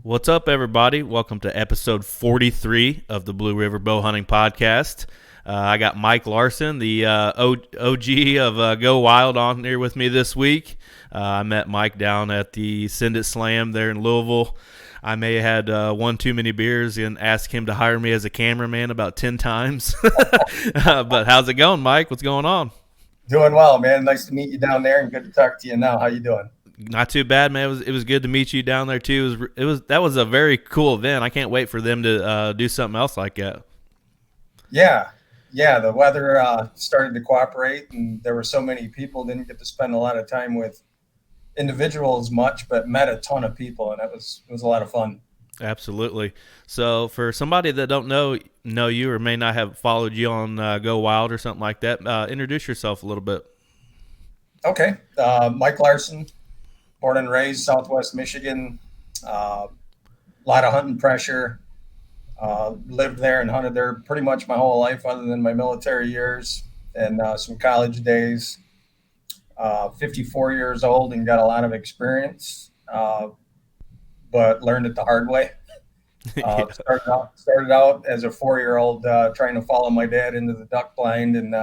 What's up, everybody? Welcome to episode 43 of the Blue River Bowhunting Podcast. I got Mike Larsen, the OG of GoWild, on here with me this week. I met Mike down at the Send It Slam there in Louisville. I may have had one too many beers and asked him to hire me as a cameraman about 10 times. But how's it going, Mike? What's going on? Doing well, man. Nice to meet you down there, and good to talk to you now. How you doing? Not too bad, man. It was good to meet you down there too. That was a very cool event. I can't wait for them to do something else like that. Yeah. The weather started to cooperate, and there were so many people. Didn't get to spend a lot of time with individuals much, but met a ton of people, and it was a lot of fun. Absolutely. So for somebody that don't know you or may not have followed you on Go Wild or something like that, introduce yourself a little bit. Okay, Mike Larsen, born and raised Southwest Michigan. A lot of hunting pressure. Lived there and hunted there pretty much my whole life, other than my military years and some college days. 54 years old and got a lot of experience, but learned it the hard way. Yeah. Started out as a 4-year-old trying to follow my dad into the duck blind, and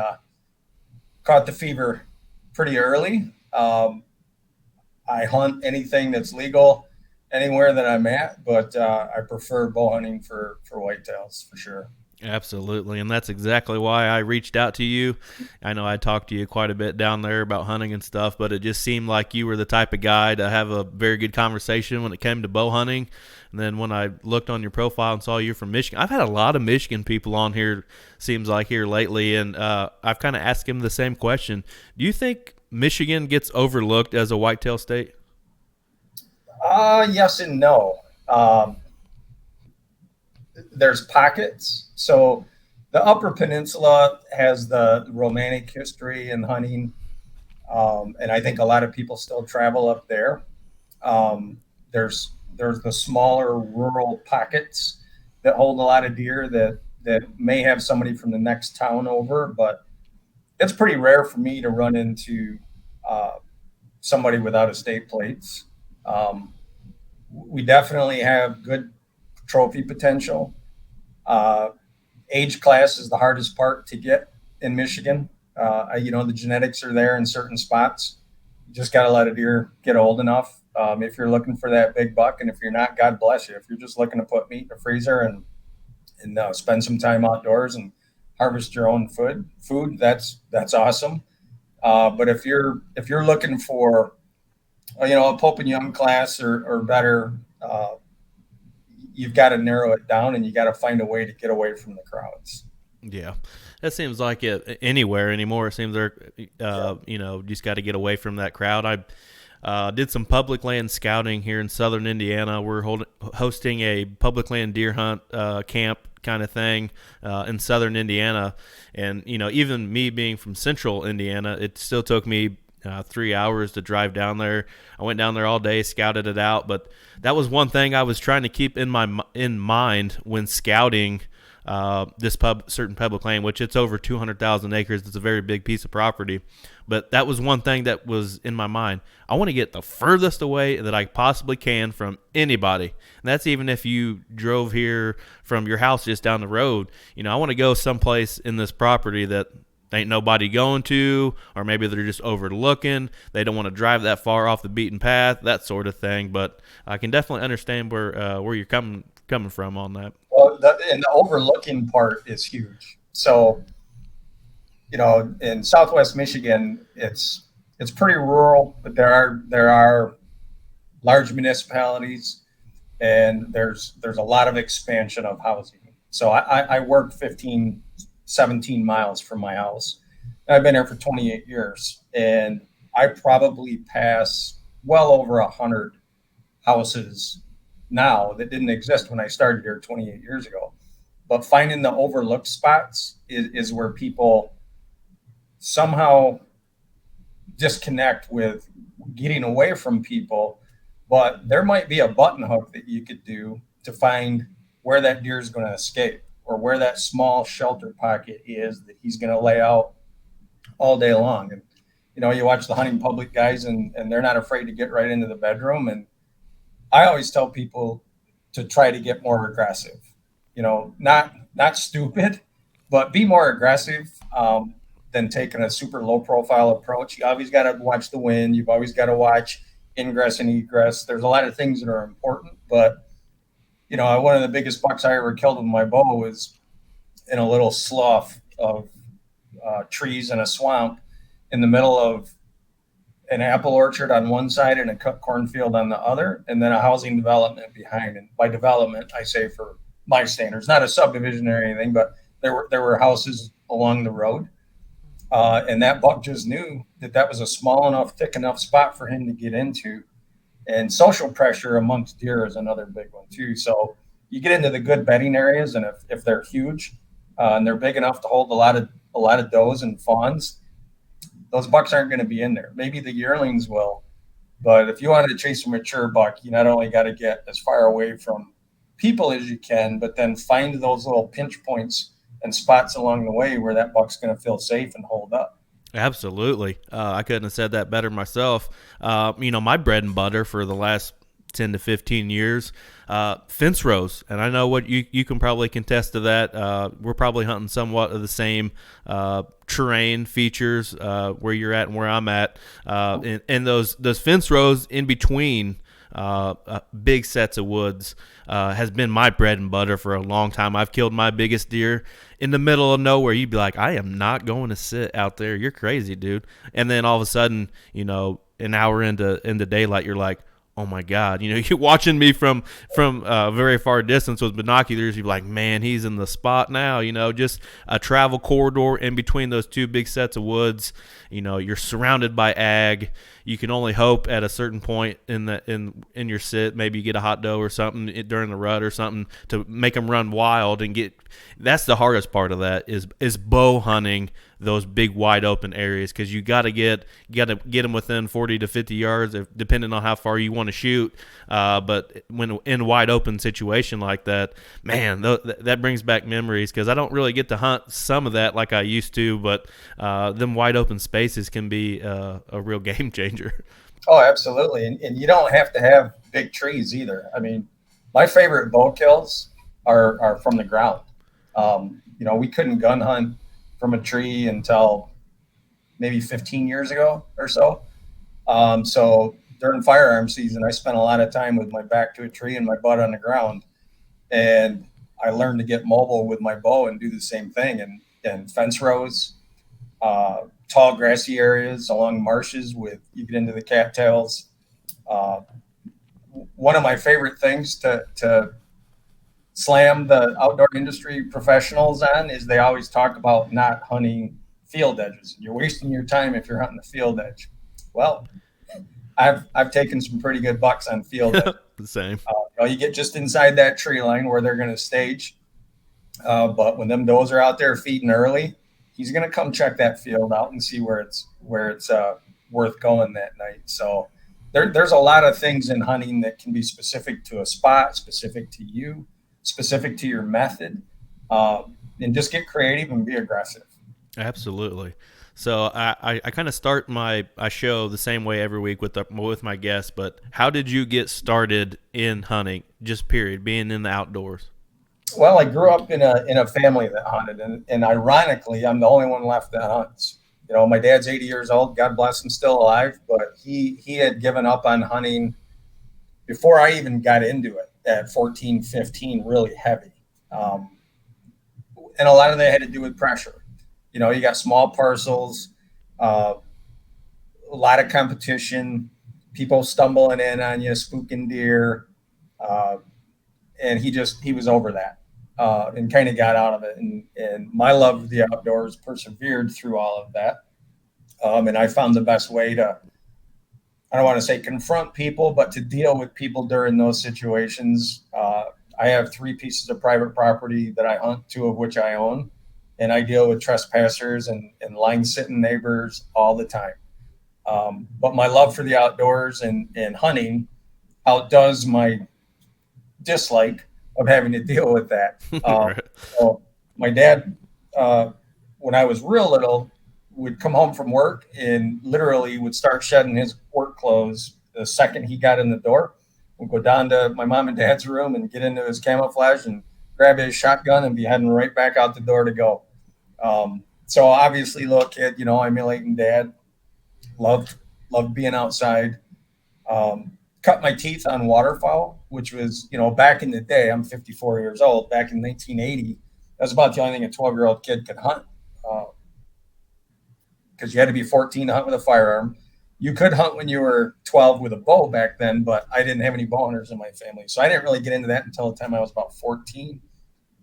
caught the fever pretty early. I hunt anything that's legal anywhere that I'm at, but I prefer bow hunting for whitetails for sure. Absolutely, and that's exactly why I reached out to you. I know I talked to you quite a bit down there about hunting and stuff, but it just seemed like you were the type of guy to have a very good conversation when it came to bow hunting. And then when I looked on your profile and saw you're from Michigan, I've had a lot of Michigan people on here, seems like, here lately, and I've kind of asked him the same question. Do you think Michigan gets overlooked as a whitetail state? Yes and no. There's pockets. So the Upper Peninsula has the romantic history in hunting, and I think a lot of people still travel up there. There's the smaller rural pockets that hold a lot of deer that may have somebody from the next town over, but it's pretty rare for me to run into somebody without estate plates. We definitely have good trophy potential. Age class is the hardest part to get in Michigan. The genetics are there in certain spots. You just got to let a deer get old enough. If you're looking for that big buck, and if you're not, God bless you. If you're just looking to put meat in the freezer and spend some time outdoors and harvest your own food, that's awesome. But if you're looking for a Pope and Young class or better, you've got to narrow it down, and you got to find a way to get away from the crowds. Yeah, that seems like it anywhere anymore. It seems like just got to get away from that crowd. I did some public land scouting here in southern Indiana. We're hosting a public land deer hunt camp kind of thing in southern Indiana, and even me being from central Indiana, it still took me 3 hours to drive down there. I went down there all day, scouted it out, but that was one thing I was trying to keep in mind when scouting this certain public land, which it's over 200,000 acres. It's a very big piece of property, but that was one thing that was in my mind. I want to get the furthest away that I possibly can from anybody, and that's even if you drove here from your house just down the road. I want to go someplace in this property that ain't nobody going to, or maybe they're just overlooking. They don't want to drive that far off the beaten path, that sort of thing. But I can definitely understand where you're coming from on that. Well, and the overlooking part is huge. So, in Southwest Michigan, it's pretty rural, but there are large municipalities, and there's a lot of expansion of housing. So I work 17 miles from my house. I've been here for 28 years, and I probably pass well over 100 houses now that didn't exist when I started here 28 years ago. But finding the overlooked spots is where people somehow disconnect with getting away from people. But there might be a button hook that you could do to find where that deer is going to escape, or where that small shelter pocket is that he's going to lay out all day long. And, you watch the hunting public guys, and they're not afraid to get right into the bedroom. And I always tell people, to try to get more aggressive. Not stupid, but be more aggressive than taking a super low profile approach. You always got to watch the wind. You've always got to watch ingress and egress. There's a lot of things that are important, but one of the biggest bucks I ever killed with my bow was in a little slough of trees in a swamp in the middle of an apple orchard on one side and a cut cornfield on the other, and then a housing development behind. And by development, I say for my standards, not a subdivision or anything, but there were houses along the road. And that buck just knew that was a small enough, thick enough spot for him to get into. And social pressure amongst deer is another big one too. So you get into the good bedding areas, and if they're huge and they're big enough to hold a lot of does and fawns, those bucks aren't going to be in there. Maybe the yearlings will, but if you wanted to chase a mature buck, you not only got to get as far away from people as you can, but then find those little pinch points and spots along the way where that buck's going to feel safe and hold up. Absolutely. I couldn't have said that better myself. My bread and butter for the last 10 to 15 years, fence rows. And I know what you can probably contest to that. We're probably hunting somewhat of the same terrain features where you're at and where I'm at. And those fence rows in between big sets of woods has been my bread and butter for a long time. I've killed my biggest deer in the middle of nowhere. You'd be like, I am not going to sit out there. You're crazy, dude. And then all of a sudden, an hour into daylight, you're like, oh my God, you're watching me from very far distance with binoculars. You're like, man, he's in the spot now. Just a travel corridor in between those two big sets of woods. You're surrounded by ag. You can only hope at a certain point in your sit, maybe you get a hot doe or something during the rut or something to make them run wild and get. That's the hardest part of that is bow hunting those big wide open areas, because you got to get them within 40 to 50 yards, depending on how far you want to shoot. But when in a wide open situation like that, man, that brings back memories, because I don't really get to hunt some of that like I used to. But them wide open spaces can be a real game changer. Oh, absolutely, and you don't have to have big trees either. I mean, my favorite bow kills are from the ground. We couldn't gun hunt from a tree until maybe 15 years ago or so. So during firearm season, I spent a lot of time with my back to a tree and my butt on the ground. And I learned to get mobile with my bow and do the same thing. And fence rows, tall grassy areas along marshes you get into the cattails. One of my favorite things to slam the outdoor industry professionals on is they always talk about not hunting field edges. You're wasting your time if you're hunting the field edge. Well, I've taken some pretty good bucks on field edge. The same. You get just inside that tree line where they're going to stage. But when them does are out there feeding early, he's going to come check that field out and see where it's worth going that night. So there's a lot of things in hunting that can be specific to a spot, specific to you, specific to your method, and just get creative and be aggressive. Absolutely. So I kind of start my show the same way every week with my guests. But how did you get started in hunting? Just period, being in the outdoors. Well, I grew up in a family that hunted, and ironically, I'm the only one left that hunts. My dad's 80 years old. God bless him, still alive. But he had given up on hunting before I even got into it at 14, 15, really heavy. And a lot of that had to do with pressure. You got small parcels, a lot of competition, people stumbling in on you, spooking deer. And he was over that and kind of got out of it. And my love of the outdoors persevered through all of that. And I found the best way to, I don't want to say confront people, but to deal with people during those situations. I have 3 pieces of private property that I hunt, 2 of which I own. And I deal with trespassers and line-sitting neighbors all the time. But my love for the outdoors and hunting outdoes my dislike of having to deal with that. So my dad, when I was real little, would come home from work and literally would start shedding his work clothes the second he got in the door. We'll go down to my mom and dad's room and get into his camouflage and grab his shotgun and be heading right back out the door to go. So obviously, little kid, emulating dad, loved being outside. Cut my teeth on waterfowl, which was, back in the day. I'm 54 years old. Back in 1980, that was about the only thing a 12-year-old kid could hunt, because you had to be 14 to hunt with a firearm. You could hunt when you were 12 with a bow back then, but I didn't have any bow hunters in my family, so I didn't really get into that until the time I was about 14.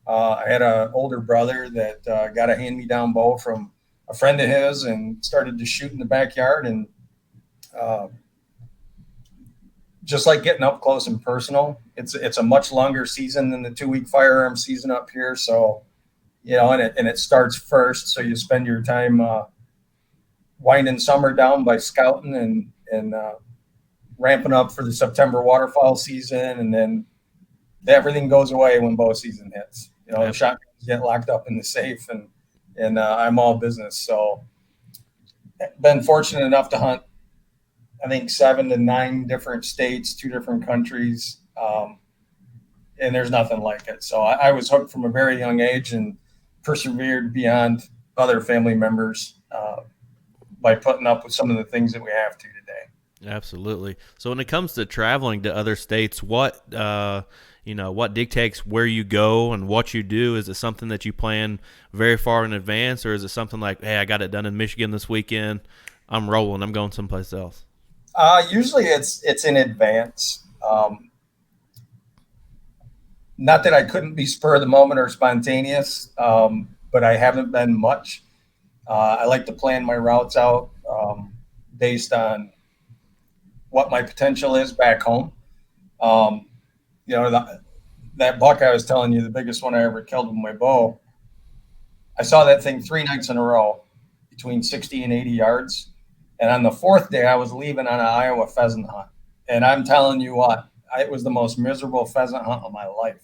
I had an older brother that got a hand-me-down bow from a friend of his and started to shoot in the backyard. And just like getting up close and personal, it's a much longer season than the 2-week firearm season up here. So, and it starts first. So you spend your time winding summer down by scouting and ramping up for the September waterfowl season, and then everything goes away when bow season hits. The shotguns get locked up in the safe, and I'm all business. So, been fortunate enough to hunt, I think, 7 to 9 different states, 2 different countries, and there's nothing like it. So I was hooked from a very young age and persevered beyond other family members by putting up with some of the things that we have to today. Absolutely. So when it comes to traveling to other states, what dictates where you go and what you do? Is it something that you plan very far in advance, or is it something like, hey, I got it done in Michigan this weekend, I'm rolling, I'm going someplace else? Usually it's in advance. Not that I couldn't be spur of the moment or spontaneous, but I haven't been much. I like to plan my routes out based on what my potential is back home. That buck I was telling you, the biggest one I ever killed with my bow, I saw that thing 3 nights in a row between 60 and 80 yards. And on the 4th day, I was leaving on an Iowa pheasant hunt. And I'm telling you what, it was the most miserable pheasant hunt of my life.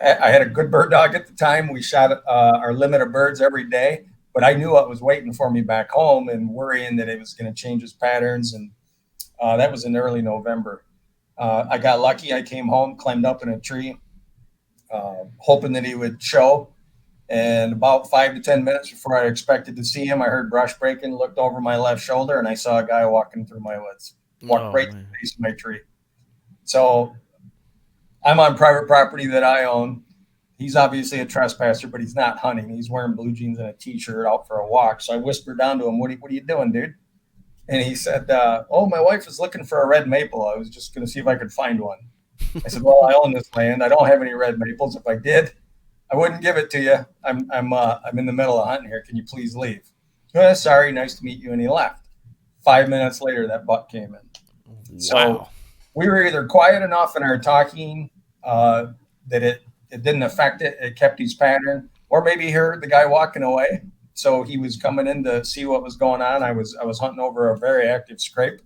I had a good bird dog at the time. We shot our limit of birds every day, but I knew what was waiting for me back home and worrying that it was going to change his patterns. And that was in early November. I got lucky. I came home, climbed up in a tree, hoping that he would show. And about 5 to 10 minutes before I expected to see him, I heard brush breaking, looked over my left shoulder, and I saw a guy walking through my woods, walked right to the base of my tree. So I'm on private property that I own. He's obviously a trespasser, but he's not hunting. He's wearing blue jeans and a T-shirt out for a walk. So I whispered down to him, what are you doing, dude? And he said, my wife is looking for a red maple. I was just going to see if I could find one. I said, well, I own this land. I don't have any red maples. If I did, I wouldn't give it to you. I'm in the middle of hunting here. Can you please leave? Sorry, nice to meet you. And he left. 5 minutes later, that buck came in. Wow. So we were either quiet enough in our talking that it didn't affect it. It kept his pattern, or maybe he heard the guy walking away, so he was coming in to see what was going on. I was hunting over a very active scrape,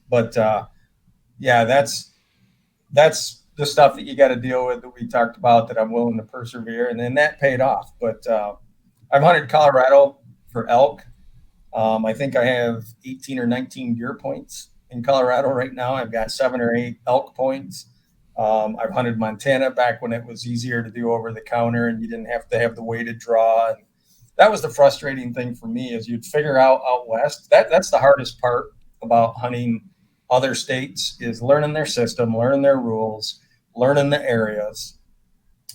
but that's the stuff that you got to deal with that we talked about, that I'm willing to persevere, and then that paid off. But I've hunted Colorado for elk. I think I have 18 or 19 deer points in Colorado right now. I've got 7 or 8 elk points. I've hunted Montana back when it was easier to do over the counter and you didn't have to have the weighted draw. And that was the frustrating thing for me, is you'd figure out west. That's the hardest part about hunting other states, is learning their system, learning their rules, learning the areas.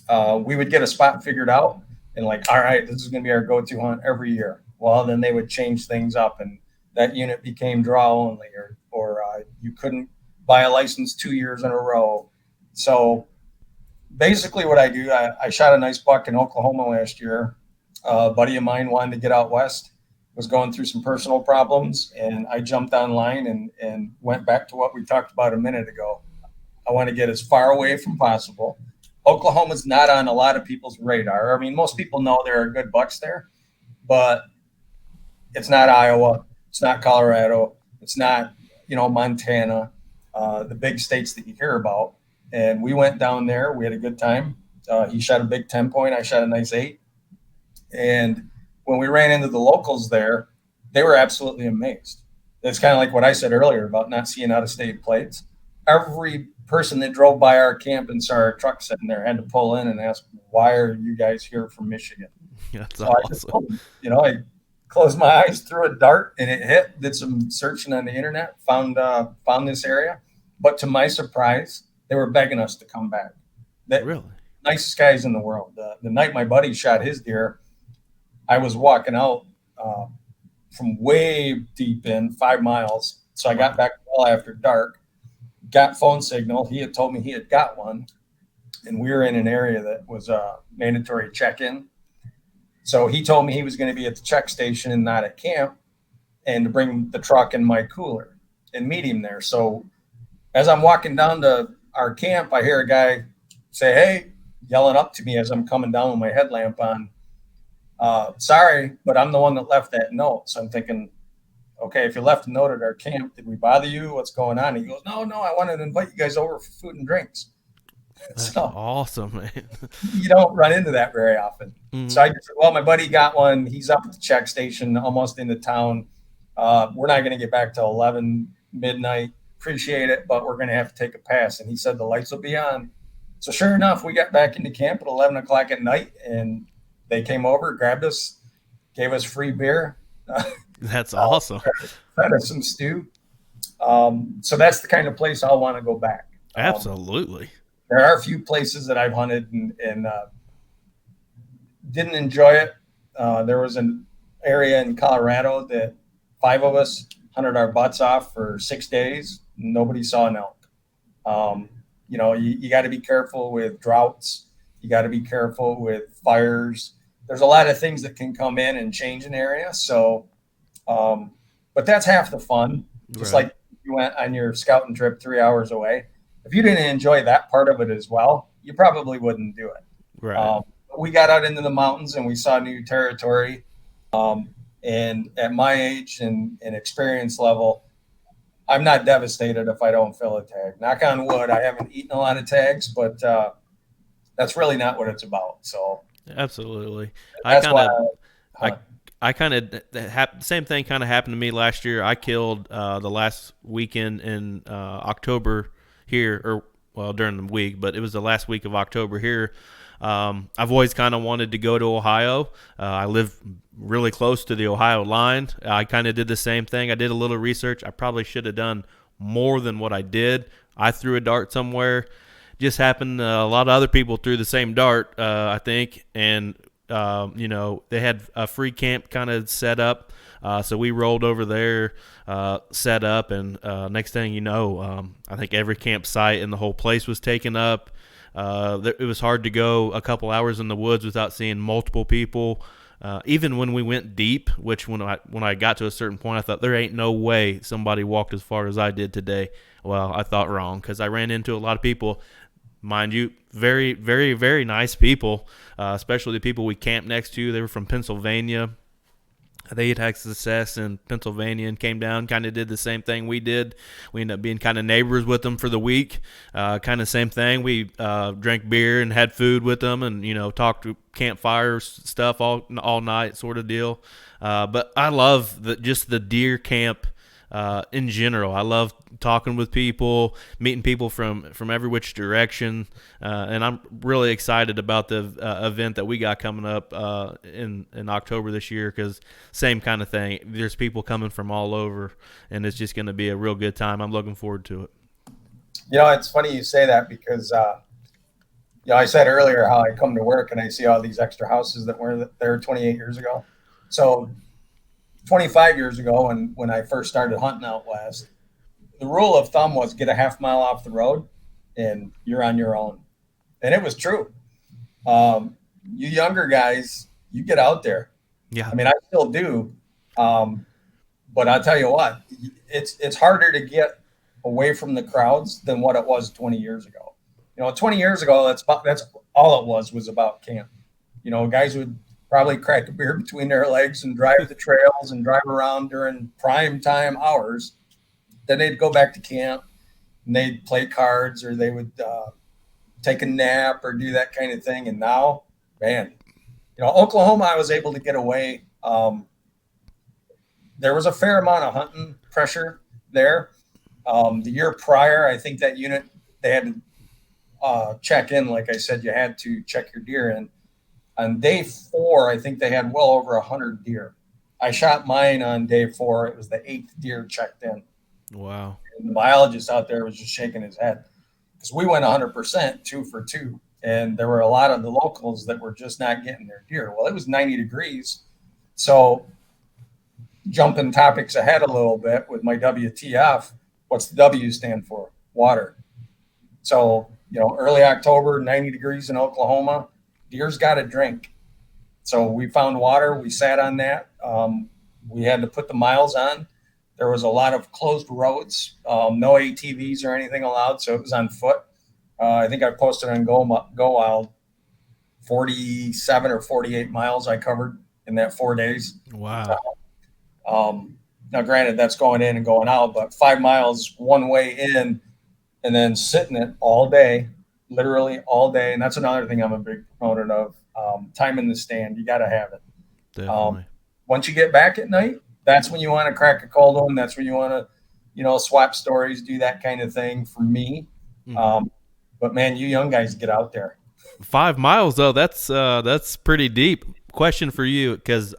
We would get a spot figured out and all right, this is going to be our go-to hunt every year. Well, then they would change things up and that unit became draw only, or you couldn't buy a license 2 years in a row. So basically what I do, I shot a nice buck in Oklahoma last year. A buddy of mine wanted to get out west, was going through some personal problems, and I jumped online and went back to what we talked about a minute ago. I want to get as far away from possible. Oklahoma's not on a lot of people's radar. I mean, most people know there are good bucks there, but it's not Iowa. It's not Colorado. It's not, Montana, the big states that you hear about. And we went down there. We had a good time. He shot a big 10-point. I shot a nice 8. And when we ran into the locals there, they were absolutely amazed. it's kind of like what I said earlier about not seeing out of state plates. Every person that drove by our camp and saw our truck sitting there had to pull in and ask, "Why are you guys here from Michigan?" That's So I just awesome. told them, I closed my eyes, threw a dart, and it hit. Did some searching on the internet, found this area, but to my surprise, they were begging us to come back. That Really? nicest guys in the world. The night my buddy shot his deer, I was walking out uh, from way deep in 5 miles. So I got Wow. back well after dark, got phone signal. He had told me he had got one, and we were in an area that was a mandatory check in. So he told me he was going to be at the check station and not at camp, and to bring the truck and my cooler and meet him there. So as I'm walking down to our camp, I hear a guy say, "Hey," yelling up to me as I'm coming down with my headlamp on. Sorry, but I'm the one that left that note. So I'm thinking, okay, if you left a note at our camp, did we bother you? What's going on? He goes, no, I wanted to invite you guys over for food and drinks. That's So awesome, man. you don't run into that very often. Hmm. So I just said, well, my buddy got one. He's up at the check station, almost into town. We're not going to get back till 11 midnight. Appreciate it, but we're going to have to take a pass. And he said the lights will be on. So sure enough, we got back into camp at 11 o'clock at night, and they came over, grabbed us, gave us free beer, That's awesome. fed us some stew. So that's the kind of place I'll want to go back. Absolutely. There are a few places that I've hunted and didn't enjoy it. There was an area in Colorado that 5 of us hunted our butts off for 6 days. Nobody saw an elk. You got to be careful with droughts. You got to be careful with fires. There's a lot of things that can come in and change an area. So, but that's half the fun. Just Right. like you went on your scouting trip 3 hours away. If you didn't enjoy that part of it as well, you probably wouldn't do it. Right. We got out into the mountains and we saw new territory. And at my age and experience level, I'm not devastated if I don't fill a tag. Knock on wood, I haven't eaten a lot of tags, but that's really not what it's about. So Absolutely. I that's kind why of I I hunt. I kind of same thing kind of happened to me last year. I killed the last weekend in October here, or well during the week, but it was the last week of October here. I've always kind of wanted to go to Ohio. I live really close to the Ohio line. I kind of did the same thing. I did a little research. I probably should have done more than what I did. I threw a dart somewhere. Just happened. A lot of other people threw the same dart, I think, and they had a free camp kind of set up. So we rolled over there, set up, and next thing you know, I think every campsite in the whole place was taken up. It was hard to go a couple hours in the woods without seeing multiple people. Even when we went deep, which when I got to a certain point, I thought there ain't no way somebody walked as far as I did today. Well, I thought wrong because I ran into a lot of people, mind you, very, very, very nice people, especially the people we camped next to. They were from Pennsylvania. They had had success in Pennsylvania and came down, kind of did the same thing we did. We ended up being kind of neighbors with them for the week. Kind of same thing. We drank beer and had food with them, and talked to campfire stuff all night, sort of deal. But I love just the deer camp in general. I love talking with people, meeting people from every which direction, and I'm really excited about the event that we got coming up in October this year because same kind of thing. There's people coming from all over, and it's just going to be a real good time. I'm looking forward to it. It's funny you say that because I said earlier how I come to work and I see all these extra houses that were there 28 years ago. So 25 years ago, when I first started hunting out west, the rule of thumb was get a half mile off the road and you're on your own. And it was true. You younger guys, you get out there. Yeah. I mean, I still do. But I'll tell you what, it's harder to get away from the crowds than what it was 20 years ago. 20 years ago, that's all it was about camp. Guys would probably crack a beer between their legs and drive the trails and drive around during prime time hours. Then they'd go back to camp and they'd play cards or they would take a nap or do that kind of thing. And now, man, Oklahoma, I was able to get away. there was a fair amount of hunting pressure there. The year prior, I think that unit, they had to check in. Like I said, you had to check your deer in. On day 4, I think they had well over 100 deer. I shot mine on day 4. It was the 8th deer checked in. Wow. And the biologist out there was just shaking his head because we went 100%, 2 for 2. And there were a lot of the locals that were just not getting their deer. Well, it was 90 degrees. So jumping topics ahead a little bit with my WTF, what's the W stand for? Water. So, early October, 90 degrees in Oklahoma, deer's got to drink. So we found water. We sat on that. We had to put the miles on. There was a lot of closed roads, no ATVs or anything allowed. So it was on foot. I think I posted on GoWild 47 or 48 miles I covered in that 4 days. Wow. Now, granted, that's going in and going out, but 5 miles one way in and then sitting it all day, literally all day. And that's another thing I'm a big proponent of. Time in the stand, you got to have it. Definitely. Once you get back at night, that's when you want to crack a cold one. That's when you want to, swap stories, do that kind of thing for me. But man, you young guys get out there. 5 miles though, that's pretty deep. Question for you, because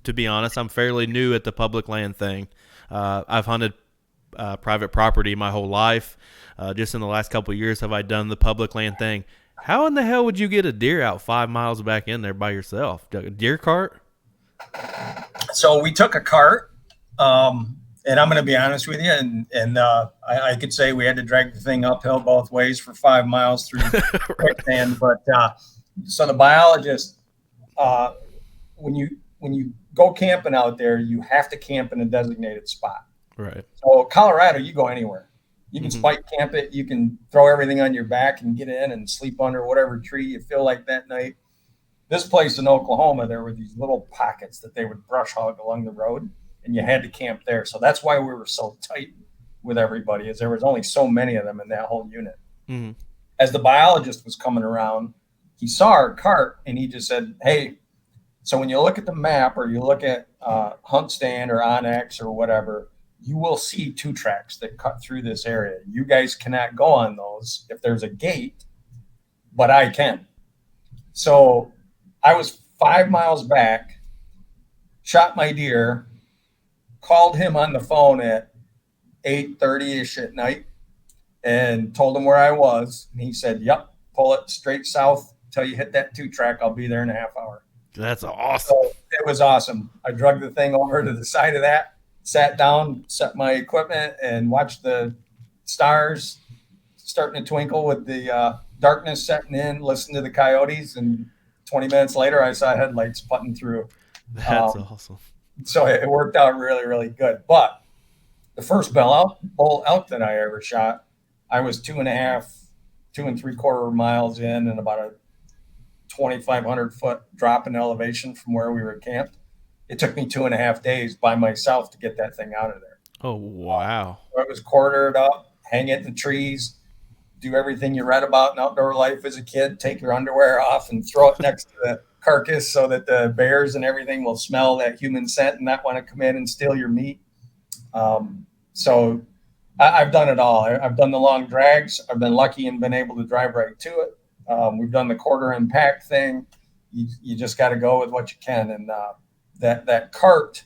to be honest, I'm fairly new at the public land thing. I've hunted private property my whole life. Just in the last couple of years have I done the public land thing. How in the hell would you get a deer out 5 miles back in there by yourself? A deer cart? So we took a cart, and I'm going to be honest with you, and I could say we had to drag the thing uphill both ways for 5 miles through quicksand. But so the biologist, when you go camping out there, you have to camp in a designated spot. Right. So Colorado, you go anywhere. You can spike camp it. You can throw everything on your back and get in and sleep under whatever tree you feel like that night. This place in Oklahoma, there were these little pockets that they would brush hog along the road, and you had to camp there. So that's why we were so tight with everybody, is there was only so many of them in that whole unit. Mm-hmm. As the biologist was coming around, he saw our cart, and he just said, hey, so when you look at the map or you look at Hunt Stand or Onyx or whatever, you will see 2 tracks that cut through this area. You guys cannot go on those if there's a gate, but I can. So I was 5 miles back, shot my deer, called him on the phone at 8:30-ish at night and told him where I was. And he said, yep, pull it straight south till you hit that 2 track. I'll be there in a half hour. That's awesome. So it was awesome. I drug the thing over to the side of that, sat down, set my equipment, and watched the stars starting to twinkle with the darkness setting in, listened to the coyotes, and 20 minutes later, I saw headlights putting through. That's awesome. So it worked out really, really good. But the first bull elk that I ever shot, I was 2 3/4 miles in and about a 2,500 foot drop in elevation from where we were camped. It took me 2.5 days by myself to get that thing out of there. Oh, wow. So it was quartered up, hang it in the trees, do everything you read about in outdoor life as a kid, take your underwear off and throw it next to the carcass so that the bears and everything will smell that human scent and not want to come in and steal your meat. So I've done it all. I've done the long drags. I've been lucky and been able to drive right to it. We've done the quarter impact thing. You just got to go with what you can. And that cart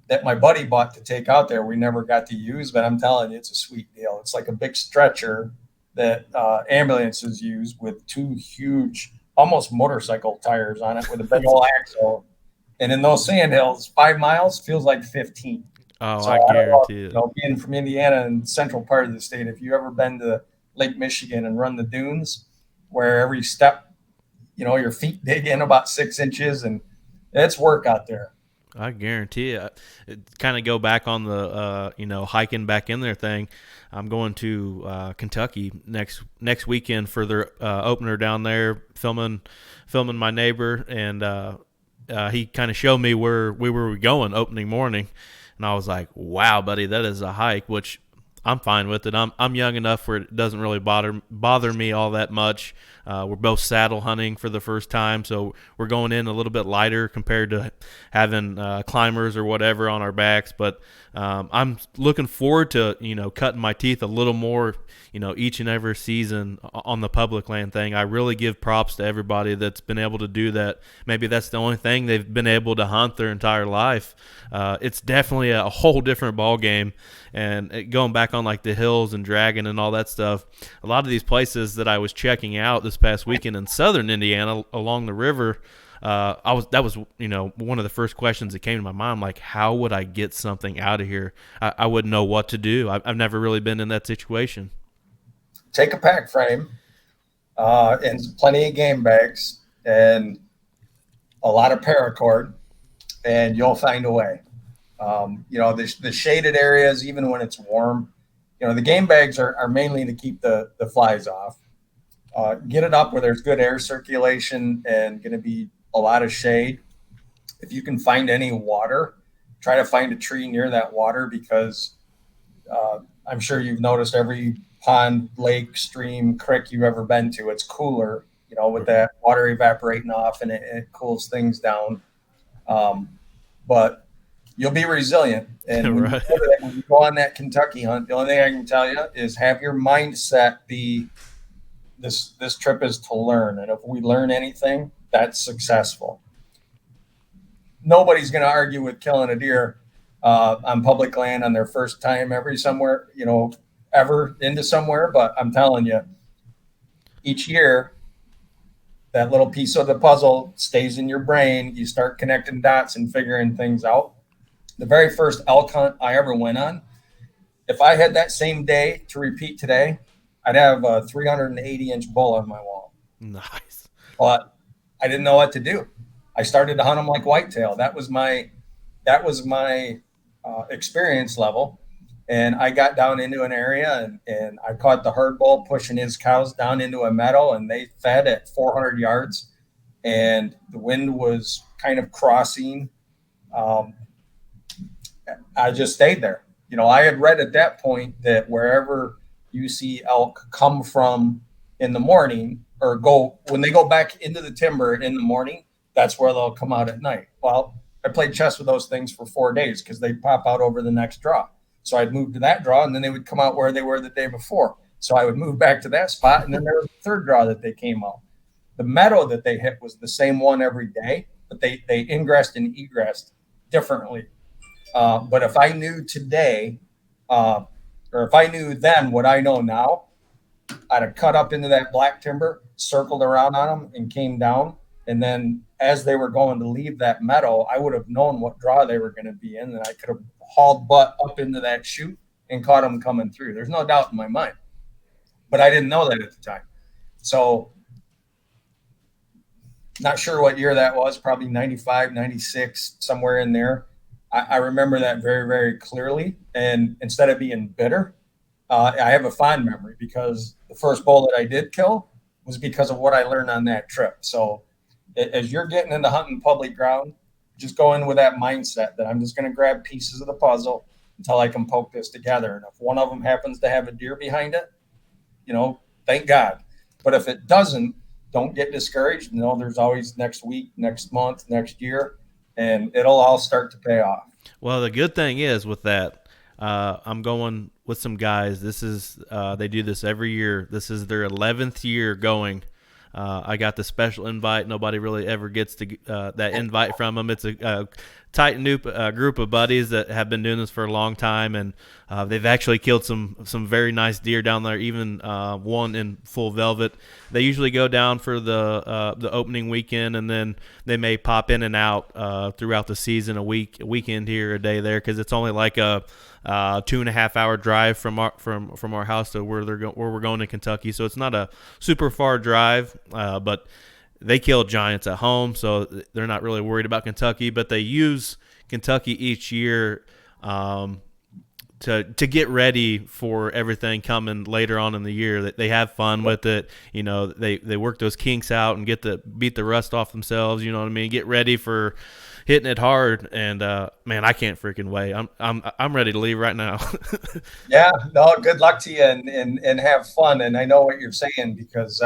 that my buddy bought to take out there, we never got to use, but I'm telling you, it's a sweet deal. It's like a big stretcher that ambulances use with 2 huge, almost motorcycle tires on it with a big old axle. And in those sandhills, 5 miles feels like 15. Oh, So I guarantee it. Being from Indiana and central part of the state, if you ever been to Lake Michigan and run the dunes, where every step, your feet dig in about 6 inches, and it's work out there. I guarantee it. Kind of go back on the hiking back in there thing. I'm going to Kentucky next weekend for their opener down there, filming my neighbor, and he kind of showed me where we were going opening morning, and I was like, wow, buddy, that is a hike, which I'm fine with it. I'm young enough where it doesn't really bother me all that much. We're both saddle hunting for the first time, so we're going in a little bit lighter compared to having climbers or whatever on our backs. But I'm looking forward to cutting my teeth a little more each and every season on the public land thing. I really give props to everybody that's been able to do that. Maybe that's the only thing they've been able to hunt their entire life. It's definitely a whole different ball game. And going back on like the hills and Dragon and all that stuff, a lot of these places that I was checking out this past weekend in southern Indiana along the river, that was one of the first questions that came to my mind. Like, how would I get something out of here? I wouldn't know what to do. I've never really been in that situation. Take a pack frame and plenty of game bags and a lot of paracord, and you'll find a way. The shaded areas, even when it's warm, the game bags are mainly to keep the flies off. Get it up where there's good air circulation and going to be a lot of shade. If you can find any water, try to find a tree near that water, because I'm sure you've noticed every pond, lake, stream, creek you've ever been to, it's cooler, with that water evaporating off, and it cools things down. But you'll be resilient. And Right. when you go on that Kentucky hunt, the only thing I can tell you is have your mindset be this trip is to learn. And if we learn anything, that's successful. Nobody's going to argue with killing a deer on public land on their first time ever into somewhere. But I'm telling you, each year, that little piece of the puzzle stays in your brain. You start connecting dots and figuring things out. The very first elk hunt I ever went on, if I had that same day to repeat today, I'd have a 380-inch bull on my wall. Nice. But I didn't know what to do. I started to hunt them like whitetail. That was my experience level. And I got down into an area and I caught the herd bull pushing his cows down into a meadow, and they fed at 400 yards. And the wind was kind of crossing. I just stayed there. I had read at that point that wherever you see elk come from in the morning, or when they go back into the timber in the morning, that's where they'll come out at night. Well, I played chess with those things for 4 days because they'd pop out over the next draw. So I'd move to that draw, and then they would come out where they were the day before. So I would move back to that spot, and then there was a third draw that they came out. The meadow that they hit was the same one every day, but they ingressed and egressed differently. But if I knew today, or if I knew then what I know now, I'd have cut up into that black timber, circled around on them, and came down. And then as they were going to leave that meadow, I would have known what draw they were going to be in, and I could have hauled butt up into that chute and caught them coming through. There's no doubt in my mind. But I didn't know that at the time. So not sure what year that was, probably 95, 96, somewhere in there. I remember that very, very clearly. And instead of being bitter, I have a fond memory, because the first bull that I did kill was because of what I learned on that trip. So as you're getting into hunting public ground, just go in with that mindset that I'm just going to grab pieces of the puzzle until I can poke this together. And if one of them happens to have a deer behind it, thank God. But if it doesn't, don't get discouraged. There's always next week, next month, next year, and it'll all start to pay off. Well, the good thing is with that, I'm going with some guys. This is they do this every year. This is their 11th year going. I got the special invite. Nobody really ever gets that invite from them. It's a tight group of buddies that have been doing this for a long time, and they've actually killed some very nice deer down there, even one in full velvet. They usually go down for the opening weekend, and then they may pop in and out throughout the season, a weekend here, a day there, because it's only like a 2.5 hour drive from our house to where we're going to Kentucky. So it's not a super far drive, but they kill giants at home, so they're not really worried about Kentucky. But they use Kentucky each year to get ready for everything coming later on in the year. That they have fun with it. They work those kinks out and beat the rust off themselves. You know what I mean? Get ready for hitting it hard, and man, I can't freaking wait. I'm ready to leave right now. Yeah, no, good luck to you, and have fun. And I know what you're saying because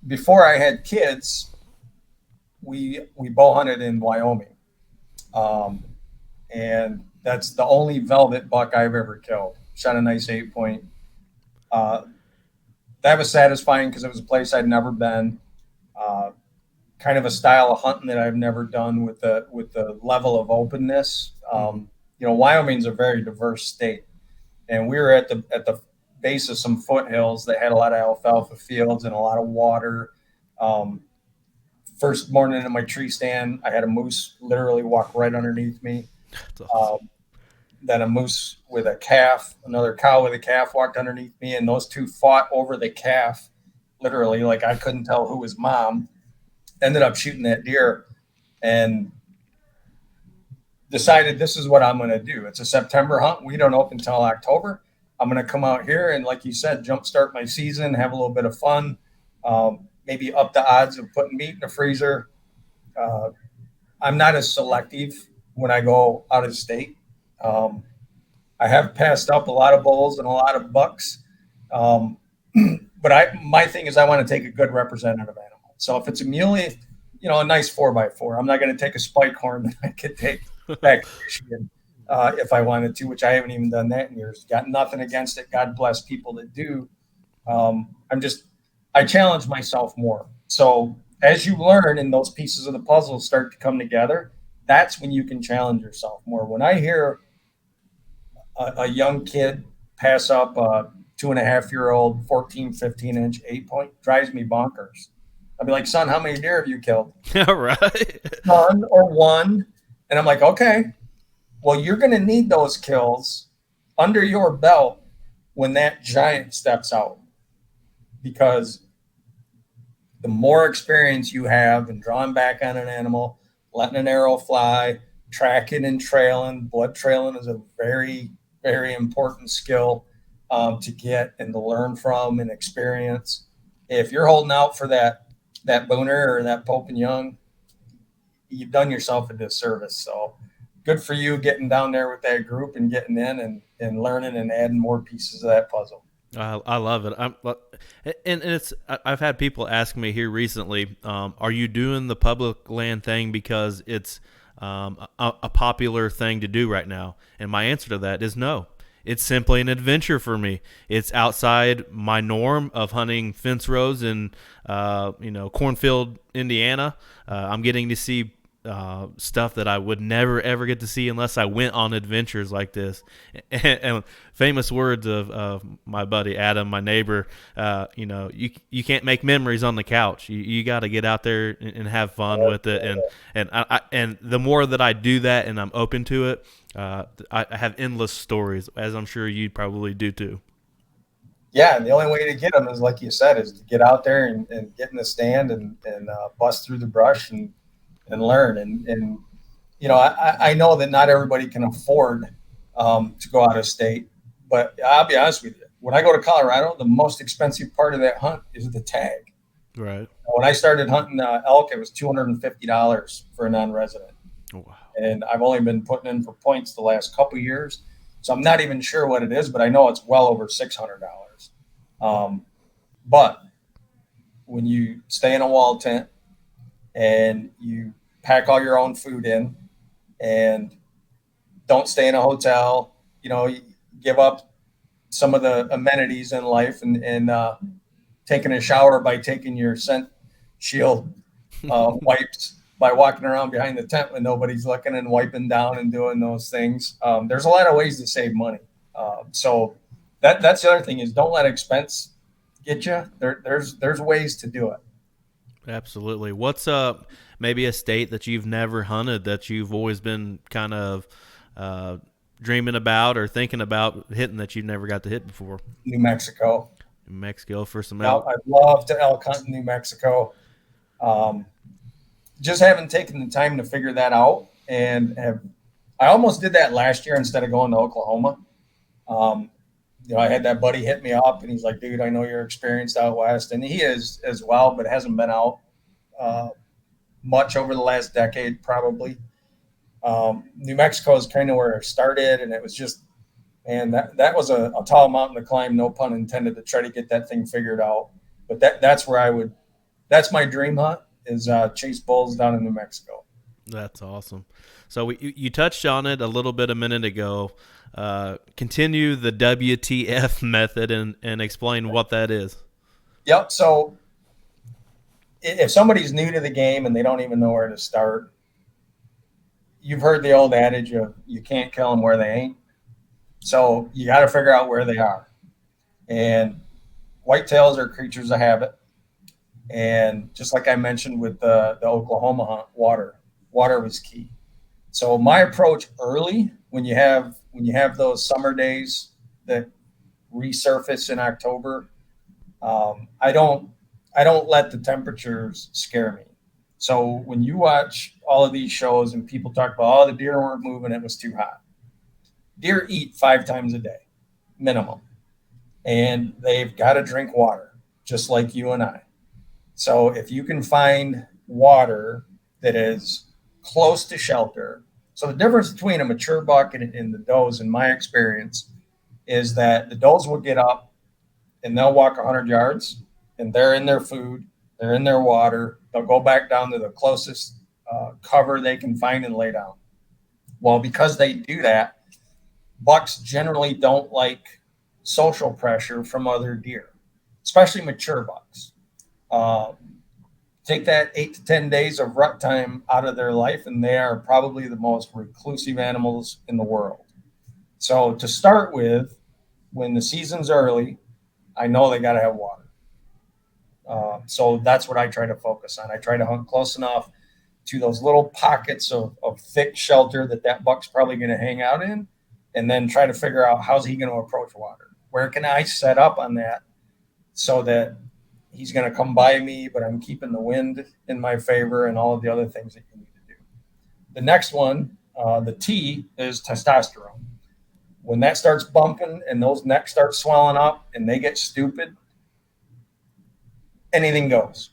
before I had kids, we bow hunted in Wyoming, um, and that's the only velvet buck I've ever killed. Shot a nice 8 point. Uh, that was satisfying because it was a place I'd never been. Uh, Kind of a style of hunting that I've never done with the level of openness. Hmm. Wyoming's a very diverse state, and we were at the base of some foothills that had a lot of alfalfa fields and a lot of water. Um, First morning in my tree stand, I had a moose literally walk right underneath me. That's awesome. Um, then a moose with a calf, another cow with a calf walked underneath me, and those two fought over the calf, literally. Like I couldn't tell who was mom. Ended up shooting that deer and decided this is what I'm going to do. It's a September hunt. We don't open until October. I'm going to come out here and, like you said, jumpstart my season, have a little bit of fun, maybe up the odds of putting meat in the freezer. Uh, I'm not as selective when I go out of state. Um, I have passed up a lot of bulls and a lot of bucks, um, but my thing is I want to take a good representative animal. So if it's a muley, a nice 4x4. I'm not going to take a spike horn that I could take back to Michigan if I wanted to, which I haven't even done that in years. Got nothing against it. God bless people that do. I challenge myself more. So as you learn and those pieces of the puzzle start to come together, that's when you can challenge yourself more. When I hear a young kid pass up a 2.5-year-old 14, 15-inch 8 point, drives me bonkers. I'd be like, son, how many deer have you killed? All right. None or one. And I'm like, okay, well, you're going to need those kills under your belt when that giant steps out, because the more experience you have in drawing back on an animal, letting an arrow fly, tracking and trailing, blood trailing is a very, very important skill to get and to learn from and experience. If you're holding out for that booner or that Pope and Young, you've done yourself a disservice. So good for you getting down there with that group and getting in and learning and adding more pieces of that puzzle. I love it. And it's I've had people ask me here recently, are you doing the public land thing because it's a popular thing to do right now? And my answer to that is no. It's simply an adventure for me. It's outside my norm of hunting fence rows in cornfield, Indiana. I'm getting to see stuff that I would never ever get to see unless I went on adventures like this. And famous words of my buddy Adam, my neighbor. You can't make memories on the couch. You got to get out there and have fun with it. And the more that I do that, and I'm open to it, I have endless stories, as I'm sure you probably do too. Yeah, and the only way to get them is, like you said, is to get out there and get in the stand and bust through the brush and learn. I know that not everybody can afford to go out of state, but I'll be honest with you. When I go to Colorado, the most expensive part of that hunt is the tag. Right. When I started hunting elk, it was $250 for a non-resident. Oh, wow. And I've only been putting in for points the last couple of years. So I'm not even sure what it is, but I know it's well over $600. But when you stay in a wall tent and you pack all your own food in and don't stay in a hotel, you give up some of the amenities in life and taking a shower by taking your scent shield wipes by walking around behind the tent when nobody's looking and wiping down and doing those things. There's a lot of ways to save money. So that's the other thing is don't let expense get you. There's ways to do it. Absolutely. What's maybe a state that you've never hunted that you've always been kind of dreaming about or thinking about hitting that you've never got to hit before? New Mexico. New Mexico for some elk. I'd love to elk hunt in New Mexico. Just haven't taken the time to figure that out. I almost did that last year instead of going to Oklahoma. I had that buddy hit me up, and he's like, dude, I know you're experienced out west. And he is as well, but hasn't been out much over the last decade, probably. New Mexico is kind of where it started, and it was just, and that was a tall mountain to climb, no pun intended, to try to get that thing figured out. But that's where I would. That's my dream hunt is chase bulls down in New Mexico. That's awesome. So you touched on it a little bit a minute ago. Continue the WTF method and explain what that is. Yep. So if somebody's new to the game and they don't even know where to start, you've heard the old adage of you can't kill them where they ain't. So you got to figure out where they are. And whitetails are creatures of habit. And just like I mentioned with the Oklahoma hunt, water was key. So my approach early, when you have those summer days that resurface in October, I don't let the temperatures scare me. So when you watch all of these shows and people talk about, oh, the deer weren't moving, it was too hot. Deer eat 5 times a day, minimum, and they've got to drink water, just like you and I. So if you can find water that is close to shelter, so the difference between a mature buck and the does, in my experience, is that the does will get up and they'll walk 100 yards and they're in their food, they're in their water. They'll go back down to the closest cover they can find and lay down. Well, because they do that, bucks generally don't like social pressure from other deer, especially mature bucks. Uh, Take that 8 to 10 days of rut time out of their life, and they are probably the most reclusive animals in the world. So, to start with, when the season's early, I know they got to have water. So that's what I try to focus on. I try to hunt close enough to those little pockets of thick shelter that buck's probably going to hang out in, and then try to figure out how's he going to approach water. Where can I set up on that so that he's going to come by me, but I'm keeping the wind in my favor and all of the other things that you need to do. The next one, the T, is testosterone. When that starts bumping and those necks start swelling up and they get stupid, anything goes.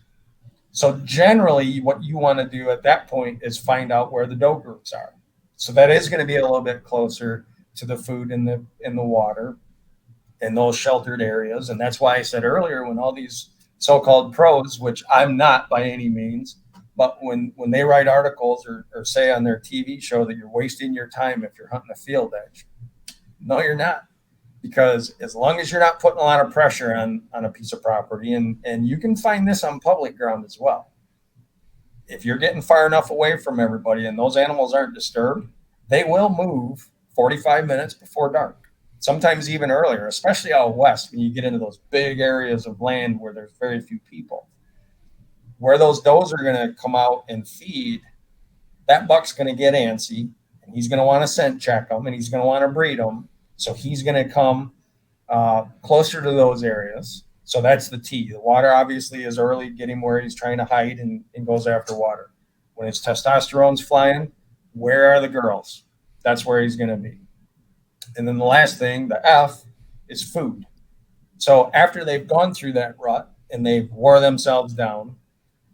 So generally, what you want to do at that point is find out where the doe groups are. So that is going to be a little bit closer to the food in the water in those sheltered areas. And that's why I said earlier, when all these so-called pros, which I'm not by any means, but when they write articles or say on their TV show that you're wasting your time if you're hunting a field edge, no, you're not. Because as long as you're not putting a lot of pressure on a piece of property, and you can find this on public ground as well. If you're getting far enough away from everybody and those animals aren't disturbed, they will move 45 minutes before dark, sometimes even earlier, especially out west when you get into those big areas of land where there's very few people. Where those does are going to come out and feed, that buck's going to get antsy and he's going to want to scent check them and he's going to want to breed them. So he's going to come closer to those areas. So that's the T. The water obviously is early, get him where he's trying to hide and goes after water. When his testosterone's flying, where are the girls? That's where he's going to be. And then the last thing, the F, is food. So after they've gone through that rut and they've wore themselves down,